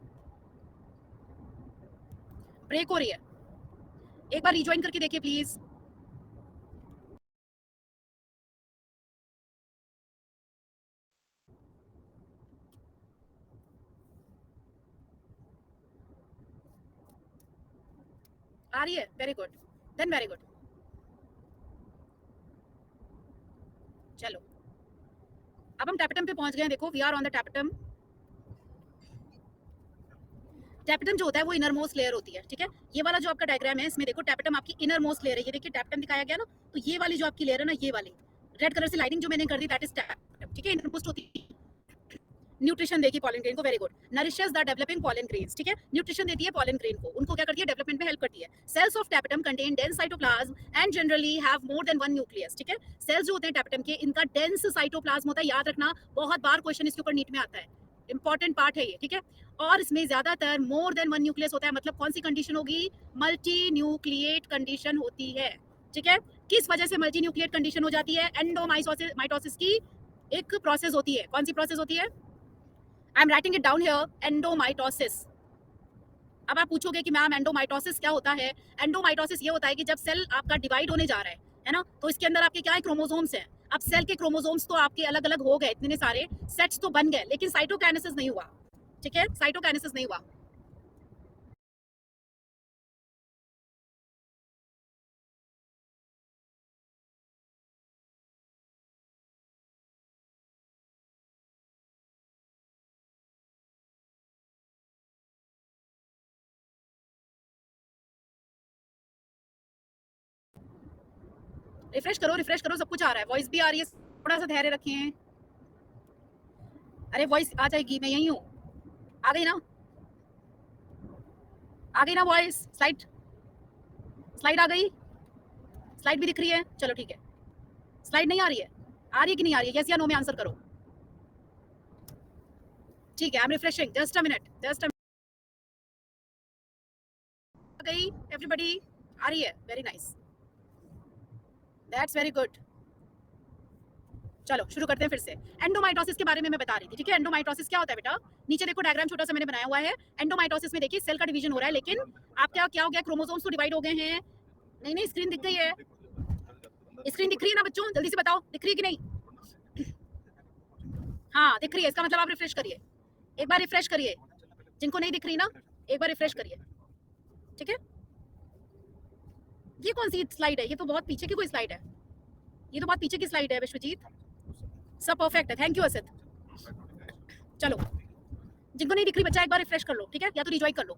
ब्रेक हो रही है, एक बार रिज्वाइन करके देखिए प्लीज। आ रही है, very good, then very good. चलो अब हम टैपेटम पे पहुंच गए हैं, देखो we are on the tapetum. Tapetum जो होता है वो इनर मोस्ट लेयर होती है, ठीक है। ये वाला जो आपका डायग्राम है इसमें देखो टैपेटम आपकी इनर मोस्ट लेयर है, ये देखिए टैपेटम दिखाया गया ना, तो ये वाली जो आपकी लेयर है ना, ये वाली रेड कलर से लाइनिंग जो मैंने कर दी दैट इज टैपेटम, ठीक है। इनर मोस्ट होती है। न्यूट्रिशन देगी पॉलन ग्रेन को, very good, nourishes the developing pollen grains, ठीक है। न्यूट्रिशन देती है पॉलन ग्रेन को, उनको क्या करती है, डेवलपमेंट में हेल्प करती है। Cells of tapetum contain dense cytoplasm and generally have more than one nucleus, ठीक है। सेल्स जो होते हैं टैपेटम के, इनका डेंस साइटोप्लाज्म होता है, याद रखना, बहुत बार क्वेश्चन इसके ऊपर नीट में आता है, इंपॉर्टेंट पार्ट है ये, ठीक है। और इसमें ज्यादातर मोर देन वन न्यूक्लियस होता है, मतलब कौन सी कंडीशन होगी, मल्टी न्यूक्लिएट कंडीशन होती है, ठीक है। किस वजह से मल्टी न्यूक्लिएट कंडीशन हो जाती है, एंडोमाइटोसिस की एक प्रोसेस होती है, कौन सी प्रोसेस होती है, I am writing it down here, एंडोमाइटोसिस। अब आप पूछोगे कि मैम एंडोमाइटोसिस क्या होता है, एंडोमाइटोसिस ये होता है कि जब सेल आपका डिवाइड होने जा रहा है ना, तो इसके अंदर आपके क्या है, क्रोमोसोम्स हैं। अब सेल के क्रोमोसोम्स तो आपके अलग अलग हो गए, इतने सारे सेट्स तो बन गए, लेकिन साइटोकाइनेसिस नहीं हुआ, ठीक है, साइटोकाइनेसिस नहीं हुआ। रिफ्रेश करो, सब कुछ आ रहा है, वॉइस भी आ रही है, थोड़ा सा धैर्य रखें। अरे वॉइस आ जाएगी, मैं यही हूँ, आ गई ना, आ गई ना वॉइस, स्लाइड स्लाइड आ गई, स्लाइड भी दिख रही है, चलो ठीक है। स्लाइड नहीं आ रही है, आ रही है कि नहीं आ रही है, यस या नो में आंसर करो, ठीक है। I am refreshing, just a minute, just a गई, एवरीबॉडी आ रही है, very nice, that's very good. चलो शुरू करते हैं फिर से। एंडोमाइटोसिस के बारे में मैं बता रही थी, ठीक है। एंडोमाइटोसिस क्या होता है बेटा, नीचे देखो डायग्राम छोटा सा मैंने बनाया हुआ है। एंडोमाइटोसिस में देखिए सेल का डिवीजन हो रहा है, लेकिन आप क्या हो गया, क्रोमोसोम्स तो डिवाइड हो गए हैं। नहीं नहीं, स्क्रीन दिख गई है, स्क्रीन दिख रही है ना बच्चों, जल्दी से बताओ दिख रही है कि नहीं। हाँ दिख रही है, इसका मतलब आप रिफ्रेश करिए, एक बार रिफ्रेश करिए, जिनको नहीं दिख रही ना एक बार रिफ्रेश करिए, ठीक है। ये कौन सी स्लाइड है, ये तो बहुत पीछे की कोई स्लाइड है, ये तो बहुत पीछे की स्लाइड है विश्वजीत। सब परफेक्ट है, थैंक यू असित। चलो जिनको नहीं दिख रही बच्चा एक बार रिफ्रेश कर लो, ठीक है, या तो रिजॉइन कर लो।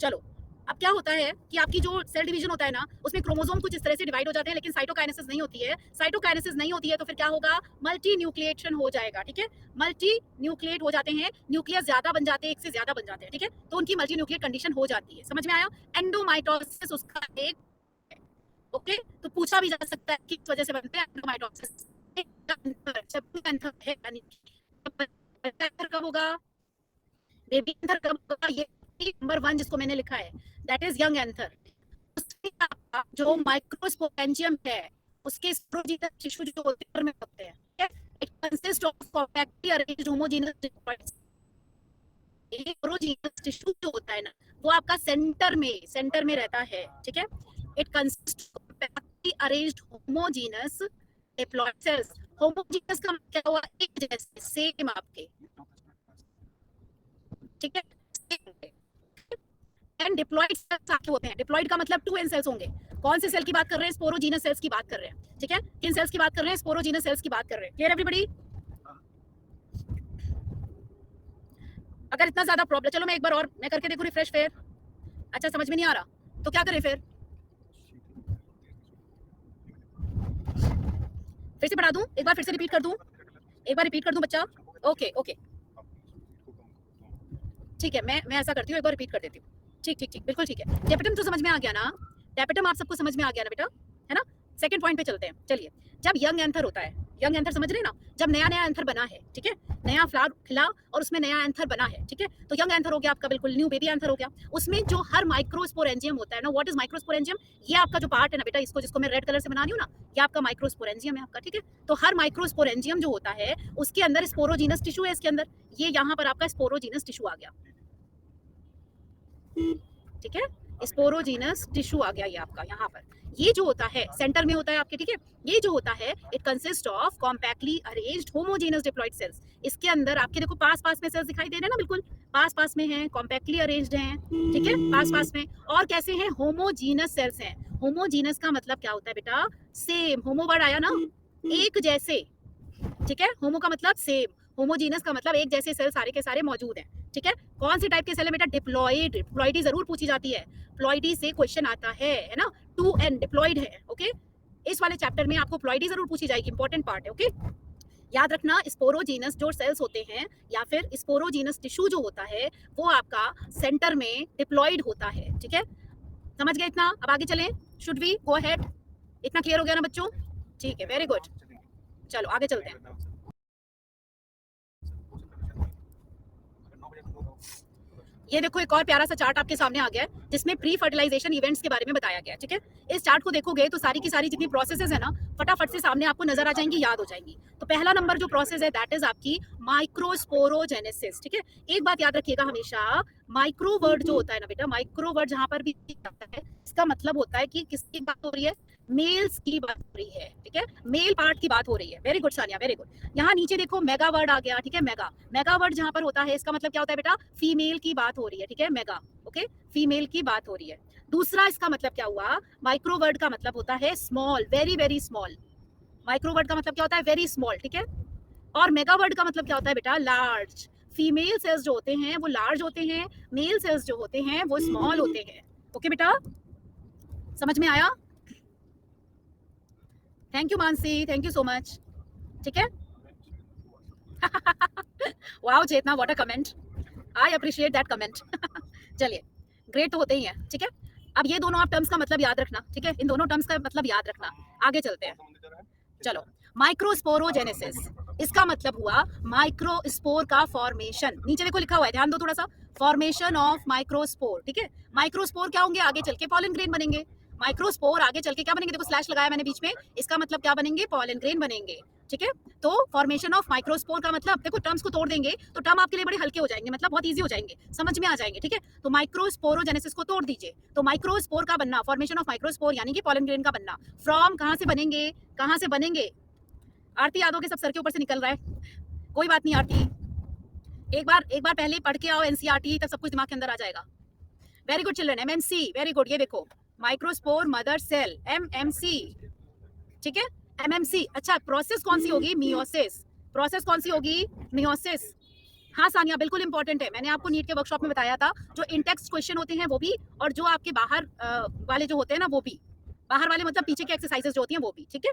चलो अब क्या होता है कि आपकी जो सेल डिवीजन होता है ना, उसमें क्रोमोसोम कुछ इस तरह से डिवाइड हो जाते हैं, लेकिन साइटोकाइनेसिस नहीं होती है। साइटोकाइनेसिस नहीं होती है तो फिर क्या होगा, मल्टी न्यूक्लिएशन हो जाएगा, ठीक है। मल्टी न्यूक्लिएट हो जाते हैं, न्यूक्लियस ज्यादा बन जाते हैं, एक से ज्यादा बन जाते हैं, ठीक है, तो उनकी मल्टी न्यूक्लिएट कंडीशन हो जाती है, समझ में आया। एंडोमाइटोसिस उसका एक, ओके, तो पूछा भी जा सकता है किस वजह से बनते हैं एंडोमाइटोसिस, कब होगा, बेबी एंथर कब होगा, ये नंबर 1 जिसको मैंने लिखा है दैट इज यंग एंथर। जो माइक्रोस्पोरेंजियम है उसके स्पोरोजीनस टिश्यू जो होते में होते हैं, it consist of compactly arranged homogeneous deposits. Sporogenous tissue जो होता है ना, वो आपका सेंटर में रहता है, ठीक है। It consist of compactly arranged homogeneous diploid sales. Homogeneous का मतलब क्या हुआ, एक जैसे, सेम आपके, ठीक है। एंड डिप्लॉइड सेल्स आपके होते हैं, डिप्लॉइड का मतलब 2 एन सेल्स होंगे। कौन से सेल की बात कर रहे हैं, स्पोरोजीनस सेल्स की बात कर रहे हैं, ठीक है। किन सेल्स की बात कर रहे हैं, स्पोरोजीनस सेल्स की बात कर रहे हैं, क्लियर एवरीबॉडी। अगर इतना ज्यादा प्रॉब्लम, चलो मैं एक बार और मैं करके देखूं रिफ्रेश, फिर अच्छा समझ में नहीं आ रहा तो क्या करें, फिर से पढ़ा दूं, एक बार फिर से रिपीट कर दूं, एक बार रिपीट कर दूं बच्चा, ओके ओके ठीक है, मैं ऐसा करती हूँ, एक बार रिपीट कर देती हूँ, ठीक ठीक ठीक, बिल्कुल ठीक है। टैपेटम तो समझ में आ गया ना, टैपेटम आप सबको समझ में आ गया ना बेटा, है ना। सेकंड पॉइंट पे चलते हैं, चलिए। जब यंग एंथर होता है, यंग एंथर समझ रहे ना, जब नया नया एंथर बना है, ठीक है, नया फ्लावर खिला और उसमें नया एंथर बना है, ठीक है, तो यंग एंथर हो गया आपका, बिल्कुल न्यू बेबी एंथर हो गया। उसमें जो हर माइक्रोस्पोरेंजियम होता है ना, व्हाट इज माइक्रोस्पोरेंजियम, ये आपका जो पार्ट है ना बेटा, इसको जिसको मैं रेड कलर से बना रही हूँ ना, ये आपका माइक्रोस्पोरेंजियम है आपका, ठीक है। तो हर माइक्रोस्पोरेंजियम जो होता है उसके अंदर स्पोरोजीनस टिश्यू है, इसके अंदर ये यहाँ पर आपका स्पोरोजीनस टिश्यू आ गया, ठीक है, स्पोरोजीनस टिश्यू आ गया ये आपका यहाँ पर। ये जो होता है सेंटर में होता है आपके, ठीक है। ये जो होता है it consist of compactly arranged homogeneous diploid sales. इसके अंदर आपके देखो पास पास में सेल्स दिखाई दे रहे हैं ना, बिल्कुल पास पास में हैं, कॉम्पैक्टली अरेंज्ड हैं, ठीक है, पास पास में। और कैसे हैं? होमोजीनस सेल्स हैं। होमोजीनस का मतलब क्या होता है बेटा? सेम। होमो वर्ड आया ना, एक जैसे, ठीक है। होमो का मतलब सेम, होमोजीनस का मतलब एक जैसे सेल सारे के सारे मौजूद हैं, ठीक है। कौन सी टाइप के सेल है बेटा? डिप्लॉइड। डिप्लॉइडी जरूर पूछी जाती है, प्लॉइडी से क्वेश्चन आता है ना। 2n डिप्लॉइड है, ओके। इस वाले चैप्टर में आपको प्लॉइडी जरूर पूछी जाएगी, इंपॉर्टेंट पार्ट है, ओके। याद रखना स्पोरोजीनस जो सेल्स होते हैं या फिर स्पोरोजीनस टिश्यू जो होता है वो आपका सेंटर में डिप्लॉइड होता है, ठीक है। समझ गए इतना? अब आगे चलें, शुड वी गो अहेड? इतना क्लियर हो गया ना बच्चों? ठीक है, वेरी गुड। चलो आगे चलते हैं। ये देखो एक और प्यारा सा चार्ट आपके सामने आ गया है जिसमें प्री फर्टिलाइजेशन इवेंट्स के बारे में बताया गया है, ठीक है। इस चार्ट को देखोगे तो सारी की सारी जितनी प्रोसेसेस है ना फटाफट से सामने आपको नजर आ जाएंगी, याद हो जाएंगी। तो पहला नंबर जो प्रोसेस है दैट इज आपकी माइक्रोस्पोरोजेनेसिस, ठीक है। एक बात याद रखिएगा हमेशा, माइक्रो वर्ड जो होता है ना बेटा, माइक्रो वर्ड जहां पर भी आता है इसका मतलब होता है कि किसकी बात हो रही है? मेल्स की बात हो रही है, ठीक है, मेल पार्ट की बात हो रही है। Very good Sania, very good. यहाँ नीचे देखो मेगा वर्ड आ गया, ठीक है। मेगा, मेगा वर्ड जहां पर होता है इसका मतलब क्या होता है बेटा? फीमेल की बात हो रही है, ठीक है, मेगा, ओके, फीमेल की बात हो रही है। दूसरा इसका मतलब क्या हुआ? माइक्रो वर्ड का मतलब होता है small, very very small. Micro word का मतलब क्या होता है? वेरी स्मॉल, ठीक है। और मेगा वर्ड का मतलब क्या होता है बेटा? लार्ज। फीमेल सेल्स जो होते हैं वो लार्ज होते हैं, मेल सेल्स जो होते हैं वो स्मॉल होते हैं, ओके बेटा, समझ में आया? Thank you Mansi, thank you so much, ठीक है। Wow Chetna, what a comment, I appreciate that comment. चलिए, ग्रेट तो होते ही हैं, ठीक है। अब ये दोनों आप टर्म्स का मतलब याद रखना, ठीक है, इन दोनों टर्म्स का मतलब याद रखना। आगे चलते हैं, चलो। माइक्रोस्पोरोजेनेसिस, इसका मतलब हुआ माइक्रोस्पोर का फॉर्मेशन। नीचे देखो लिखा हुआ है, ध्यान दो थोड़ा सा, फॉर्मेशन ऑफ माइक्रोस्पोर, ठीक है। माइक्रोस्पोर क्या होंगे? आगे चल के पॉलन ग्रेन बनेंगे। माइक्रोस्पोर आगे चल के क्या बनेंगे? देखो स्लैश लगाया मैंने बीच में, इसका मतलब क्या बनेंगे? पॉलन ग्रेन बनेंगे, ठीक है। तो फॉर्मेशन ऑफ माइक्रोस्पोर का मतलब, देखो टर्म्स को तोड़ देंगे तो टर्म आपके लिए बड़े हल्के हो जाएंगे, मतलब बहुत इजी हो जाएंगे, समझ में आ जाएंगे, ठीक है। तो माइक्रोस्पोरोजेनेसिस को तोड़ दीजिए, तो माइक्रोस्पोर का बनना, फॉर्मेशन ऑफ माइक्रोस्पोर यानी कि पॉलन ग्रेन का बनना। फ्रॉम कहां से बनेंगे? कहां से बनेंगे? आरती यादव के सब सर के ऊपर से निकल रहा है, कोई बात नहीं आरती, एक बार पहले पढ़ के आओ एनसीईआरटी, तब सब कुछ दिमाग के अंदर आ जाएगा। Very good children, MMC, very good. ये देखो माइक्रोस्पोर मदर सेल, एमएमसी, ठीक है, एमएमसी। अच्छा, प्रोसेस कौन सी होगी? मियोसिस। प्रोसेस कौन सी होगी? मियोसिस। हाँ सानिया, बिल्कुल इंपॉर्टेंट है, मैंने आपको नीट के वर्कशॉप में बताया था, जो इंटेक्स्ट क्वेश्चन होते हैं वो भी, और जो आपके बाहर वाले जो होते हैं ना वो भी, बाहर वाले मतलब पीछे के एक्सरसाइजेस जो होती हैं वो भी, ठीक है।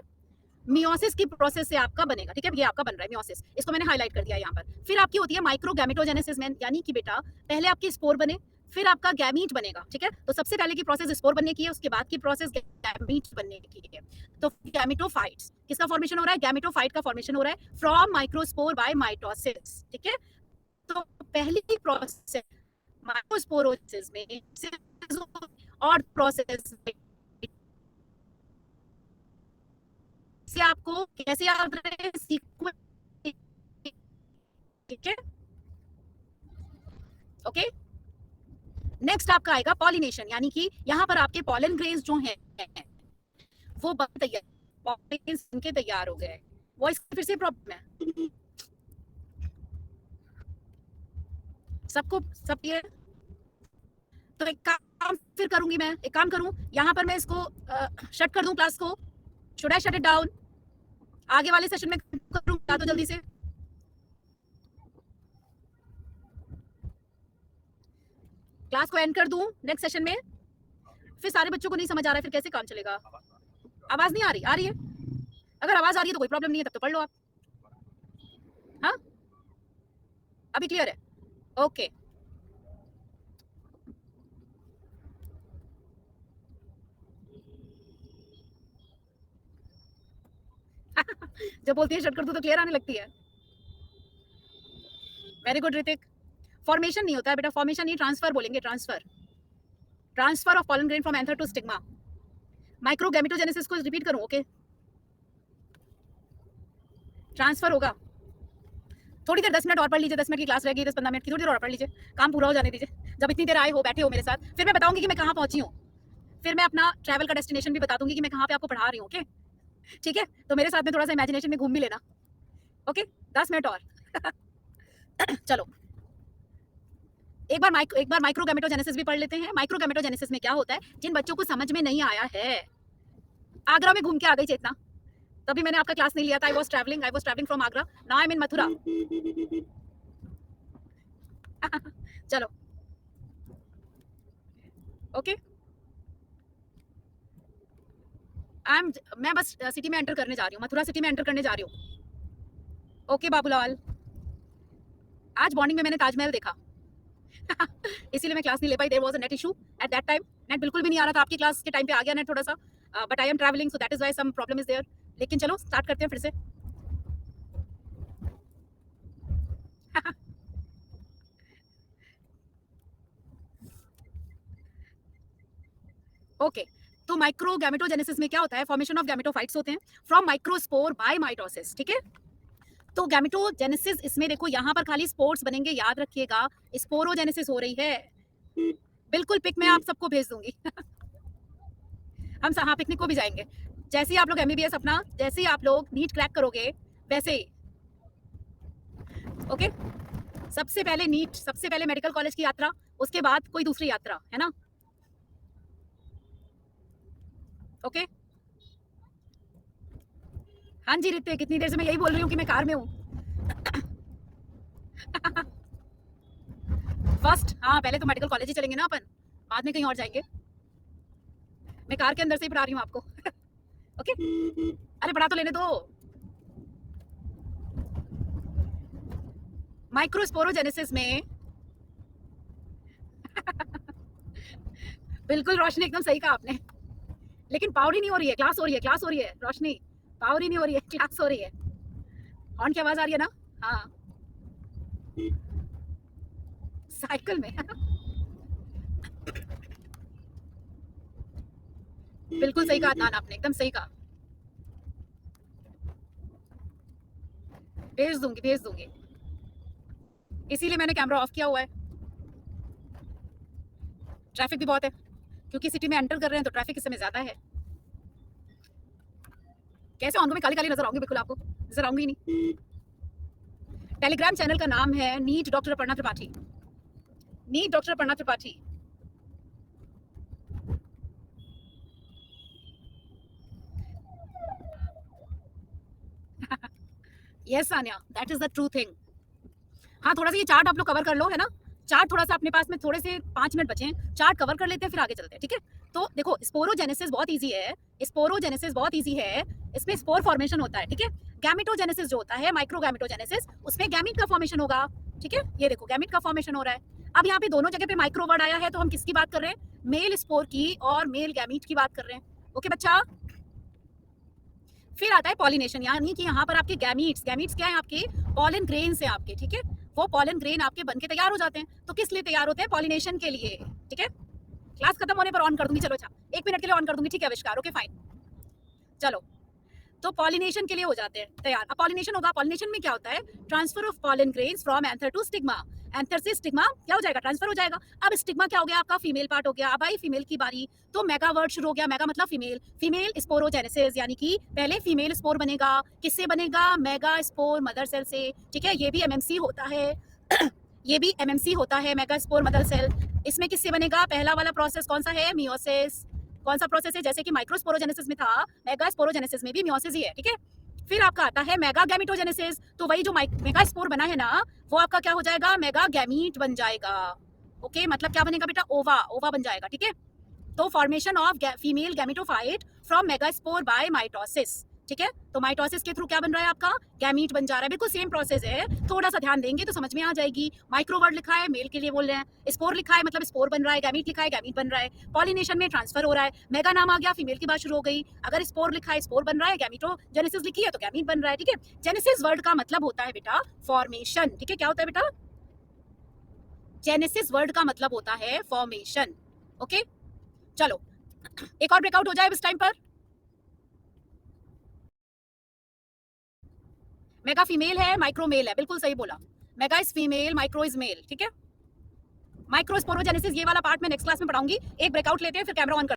मियोसिस की प्रोसेस से आपका बनेगा, ठीक है, ये आपका बन रहा है मियोसिस, इसको मैंने हाईलाइट कर दिया यहाँ पर। फिर आपकी होती है माइक्रोगैमेटोजेनेसिस में, यानी कि बेटा पहले आपके स्पोर बने, फिर आपका गैमीट बनेगा, ठीक है। तो सबसे पहले की प्रोसेस स्पोर बनने की है, उसके बाद की प्रोसेस गैमीट बनने की है। तो गैमेटोफाइट्स, किसका फॉर्मेशन हो रहा है? गैमेटोफाइट का फॉर्मेशन हो रहा है फ्रॉम माइक्रोस्पोर बाय माइटोसिस, ठीक है। तो पहली प्रोसेस माइक्रोस्पोरोसिस में, और प्रोसेस से आपको कैसे याद रहे? सीक्वेंस, ठीक है, ओके। नेक्स्ट आपका आएगा पॉलिनेशन, यानी कि यहाँ पर आपके पॉलन ग्रेन्स जो हैं वो बन तैयार, पॉलन के तैयार हो गए। वॉइस फिर से प्रॉब्लम है सबको, सब ये। तो एक काम फिर करूंगी मैं, एक काम करूं, यहाँ पर मैं इसको शट कर दूं क्लास को, should I shut it down? आगे वाले सेशन में करूं, बता दो जल्दी से। क्लास को एंड कर दूं नेक्स्ट सेशन में? फिर सारे बच्चों को नहीं समझ आ रहा है, फिर कैसे काम चलेगा? आवाज नहीं आ रही? आ रही है? अगर आवाज आ रही है तो कोई प्रॉब्लम नहीं है, तब तो पढ़ लो आप। हाँ, अभी क्लियर है? ओके। जब बोलती है शट कर दो तो क्लियर आने लगती है। Very good Hrithik. फॉर्मेशन नहीं होता है बेटा, फॉर्मेशन नहीं, ट्रांसफर बोलेंगे, transfer, transfer of pollen grain from anther to stigma. Microgametogenesis को रिपीट करूं? ओके, ट्रांसफर होगा। थोड़ी देर 10 मिनट और पढ़ लीजिए, 10 मिनट की क्लास रहेगी, 10-15 मिनट की, थोड़ी देर और पढ़ लीजिए, काम पूरा हो जाने दीजिए। जब इतनी देर आए हो, बैठे हो मेरे साथ, फिर मैं बताऊंगी कि मैं कहाँ पहुंची हूँ, फिर मैं अपना ट्रैवल का डेस्टिनेशन भी बता दूंगी कि मैं कहाँ पे आपको पढ़ा रही हूँ। ओके, ठीक है? तो मेरे साथ में थोड़ा सा इमेजिनेशन में घूम भी लेना। ओके, 10 मिनट और। चलो, एक बार माइक्रोगैमेटोजेनेसिस भी पढ़ लेते हैं। माइक्रोगैमेटोजेनेसिस में क्या होता है, जिन बच्चों को समझ में नहीं आया है, आगरा में घूम के आ गई चेतना, तभी मैंने आपका क्लास नहीं लिया था। I was travelling from Agra, now I am in Mathura. चलो, ओके, मैं बस सिटी में एंटर करने जा रही हूँ, मथुरा सिटी में एंटर करने जा रही हूँ। ओके बाबूलाल, आज मॉर्निंग में मैंने ताजमहल देखा। इसीलिए मैं क्लास नहीं ले पाई। There was a net issue at that time. Net बिल्कुल भी नहीं आ रहा था। आपकी क्लास के टाइम पे आ गया नेट थोड़ा सा, but I am travelling, so that is why some problem is there. लेकिन चलो स्टार्ट करते हैं फिर से। ओके, तो माइक्रोगैमेटोजेनेसिस में क्या होता है, फॉर्मेशन ऑफ गैमेटोफाइट्स होते हैं फ्रॉम माइक्रोस्पोर बाय माइटोसिस। ठीक है, तो गैमेटोजेनेसिस इसमें देखो यहाँ पर खाली स्पोर्स बनेंगे, याद रखिएगा। स्पोरोजेनेसिस हो रही है। बिल्कुल पिक मैं आप सबको भेज दूंगी। हम हाँ पिकनिक को भी जाएंगे। जैसे ही आप लोग एमबीबीएस अपना, जैसे ही आप लोग नीट क्रैक करोगे वैसे ही। ओके, सबसे पहले नीट, सबसे पहले मेडिकल कॉलेज की यात्रा, उसके बाद कोई दूसरी यात्रा, है ना? ओके, हाँ जी रित्ते, कितनी देर से मैं यही बोल रही हूँ कि मैं कार में हूँ। फर्स्ट, हाँ पहले तो मेडिकल कॉलेज ही चलेंगे ना अपन, बाद में कहीं और जाएंगे। मैं कार के अंदर से ही पढ़ा रही हूँ आपको। ओके, अरे पढ़ा तो लेने दो। माइक्रोस्पोरोजेनेसिस में बिल्कुल रोशनी, एकदम सही कहा आपने। लेकिन पावर ही नहीं हो रही है, क्लास हो रही है, क्लास हो रही है। रोशनी, पावर ही नहीं हो रही है, क्लास हो रही है। हॉर्न की आवाज आ रही है ना? हाँ, साइकिल में। बिल्कुल सही कहा अदनान आपने, एकदम सही कहा। भेज दूंगी, भेज दूंगी। इसीलिए मैंने कैमरा ऑफ किया हुआ है। ट्रैफिक भी बहुत है, क्योंकि सिटी में एंटर कर रहे हैं तो ट्रैफिक इस समय ज्यादा है। कैसे आऊंगी मैं? काली काली नजर आऊंगी बिल्कुल आपको, नजर आऊंगी नहीं। टेलीग्राम चैनल का नाम है NEET doctor Aparna Tripathi. NEET doctor Aparna Tripathi. Yes Sania, that is the true thing. हाँ, थोड़ा सा ये चार्ट आप लोग कवर कर लो, है ना? चार्ट थोड़ा सा अपने पास में, थोड़े से 5 मिनट बचे हैं, चार्ट कवर कर लेते हैं, फिर आगे चलते हैं। ठीक है, तो देखो स्पोरोजेनेसिस बहुत इजी है। स्पोरोजेनेसिस बहुत इजी है। इसमें स्पोर फॉर्मेशन होता है। ठीक है, गैमेटोजेनेसिस जो होता है, माइक्रोगैमेटोजेनेसिस, उसमें गैमीट का फॉर्मेशन होगा। ठीक है, ये देखो गैमीट का फॉर्मेशन हो रहा है। अब यहाँ पे दोनों जगह पे माइक्रो वर्ड आया है, तो हम किसकी बात कर रहे हैं? मेल स्पोर की और मेल गैमीट की बात कर रहे हैं। ओके बच्चा, फिर आता है पॉलिनेशन, यानी कि यहाँ पर आपके गैमीट्स, गैमीट्स क्या है? आपके पॉलन ग्रेन से आपके, ठीक है, वो पॉलन ग्रेन आपके बनके तैयार हो जाते हैं। तो किस लिए तैयार होते हैं? पॉलिनेशन के लिए। ठीक है, क्लास खत्म होने पर ऑन कर दूंगी। चलो अच्छा, 1 मिनट के लिए ऑन कर दूंगी। ठीक है आविष्कार, ओके फाइन। चलो, तो पॉलिनेशन के लिए हो जाते हैं तैयार। अब पॉलिनेशन होगा, पॉलिनेशन में क्या होता है? Transfer of pollen grains from anther to stigma. Anther से स्टिग्मा क्या हो जाएगा? ट्रांसफर हो जाएगा। अब स्टिग्मा क्या हो गया? आपका फीमेल पार्ट हो गया। अब आई फीमेल की बारी, तो मेगा वर्ड शुरू हो गया। मेगा मतलब फीमेल। फीमेल स्पोरोजेनेसिस, यानी कि पहले फीमेल स्पोर बनेगा। किससे बनेगा? मेगा स्पोर मदर सेल से। ठीक है, ये भी एमएमसी होता है। ये भी एमएमसी होता है, मेगा स्पोर मदर सेल। इसमें किससे बनेगा? पहला वाला प्रोसेस कौन सा है? मियोसिस। कौन सा प्रोसेस है? जैसे कि माइक्रोस्पोरोजेनेसिस में था, मेगा स्पोरोजेनेसिस में भी मियोसिस ही है। ठीक है, फिर आपका आता है मेगा गैमेटोजेनेसिस। तो वही जो मेगा स्पोर बना है ना, वो आपका क्या हो जाएगा? मेगा गैमीट बन जाएगा। ओके, मतलब क्या बनेगा बेटा? ओवा, ओवा बन जाएगा। ठीक है, तो formation of female gametophyte from megaspore by mitosis. ठीक है, तो माइटोसिस के थ्रू क्या बन रहा है? आपका गैमीट बन जा रहा है। बिल्कुल सेम प्रोसेस है, थोड़ा सा ध्यान देंगे तो समझ में आ जाएगी। माइक्रोवर्ड लिखा है, मेल के लिए बोल रहे हैं। स्पोर लिखा है, मतलब स्पोर बन रहा है। गैमीट लिखा है, गैमीट बन रहा है। पॉलिनेशन में ट्रांसफर हो रहा है। मेगा नाम आ गया, फीमेल की बात शुरू हो गई। अगर स्पोर लिखा है, स्पोर बन रहा है। गैमेटोजेनेसिस लिखी है तो गैमीट बन रहा है। ठीक है, जेनेसिस वर्ड का मतलब होता है बेटा फॉर्मेशन। ठीक है, क्या होता है बेटा? जेनेसिस वर्ड का मतलब होता है फॉर्मेशन। ओके, चलो एक और ब्रेकआउट हो जाए इस टाइम पर। मेगा फीमेल है, माइक्रो मेल है, बिल्कुल सही बोला। Mega is female, micro is male. ठीक है, माइक्रोस्पोरोजेनेसिस ये वाला पार्ट मैं नेक्स्ट क्लास में पढ़ाऊंगी। एक ब्रेकआउट लेते हैं, फिर कैमरा ऑन कर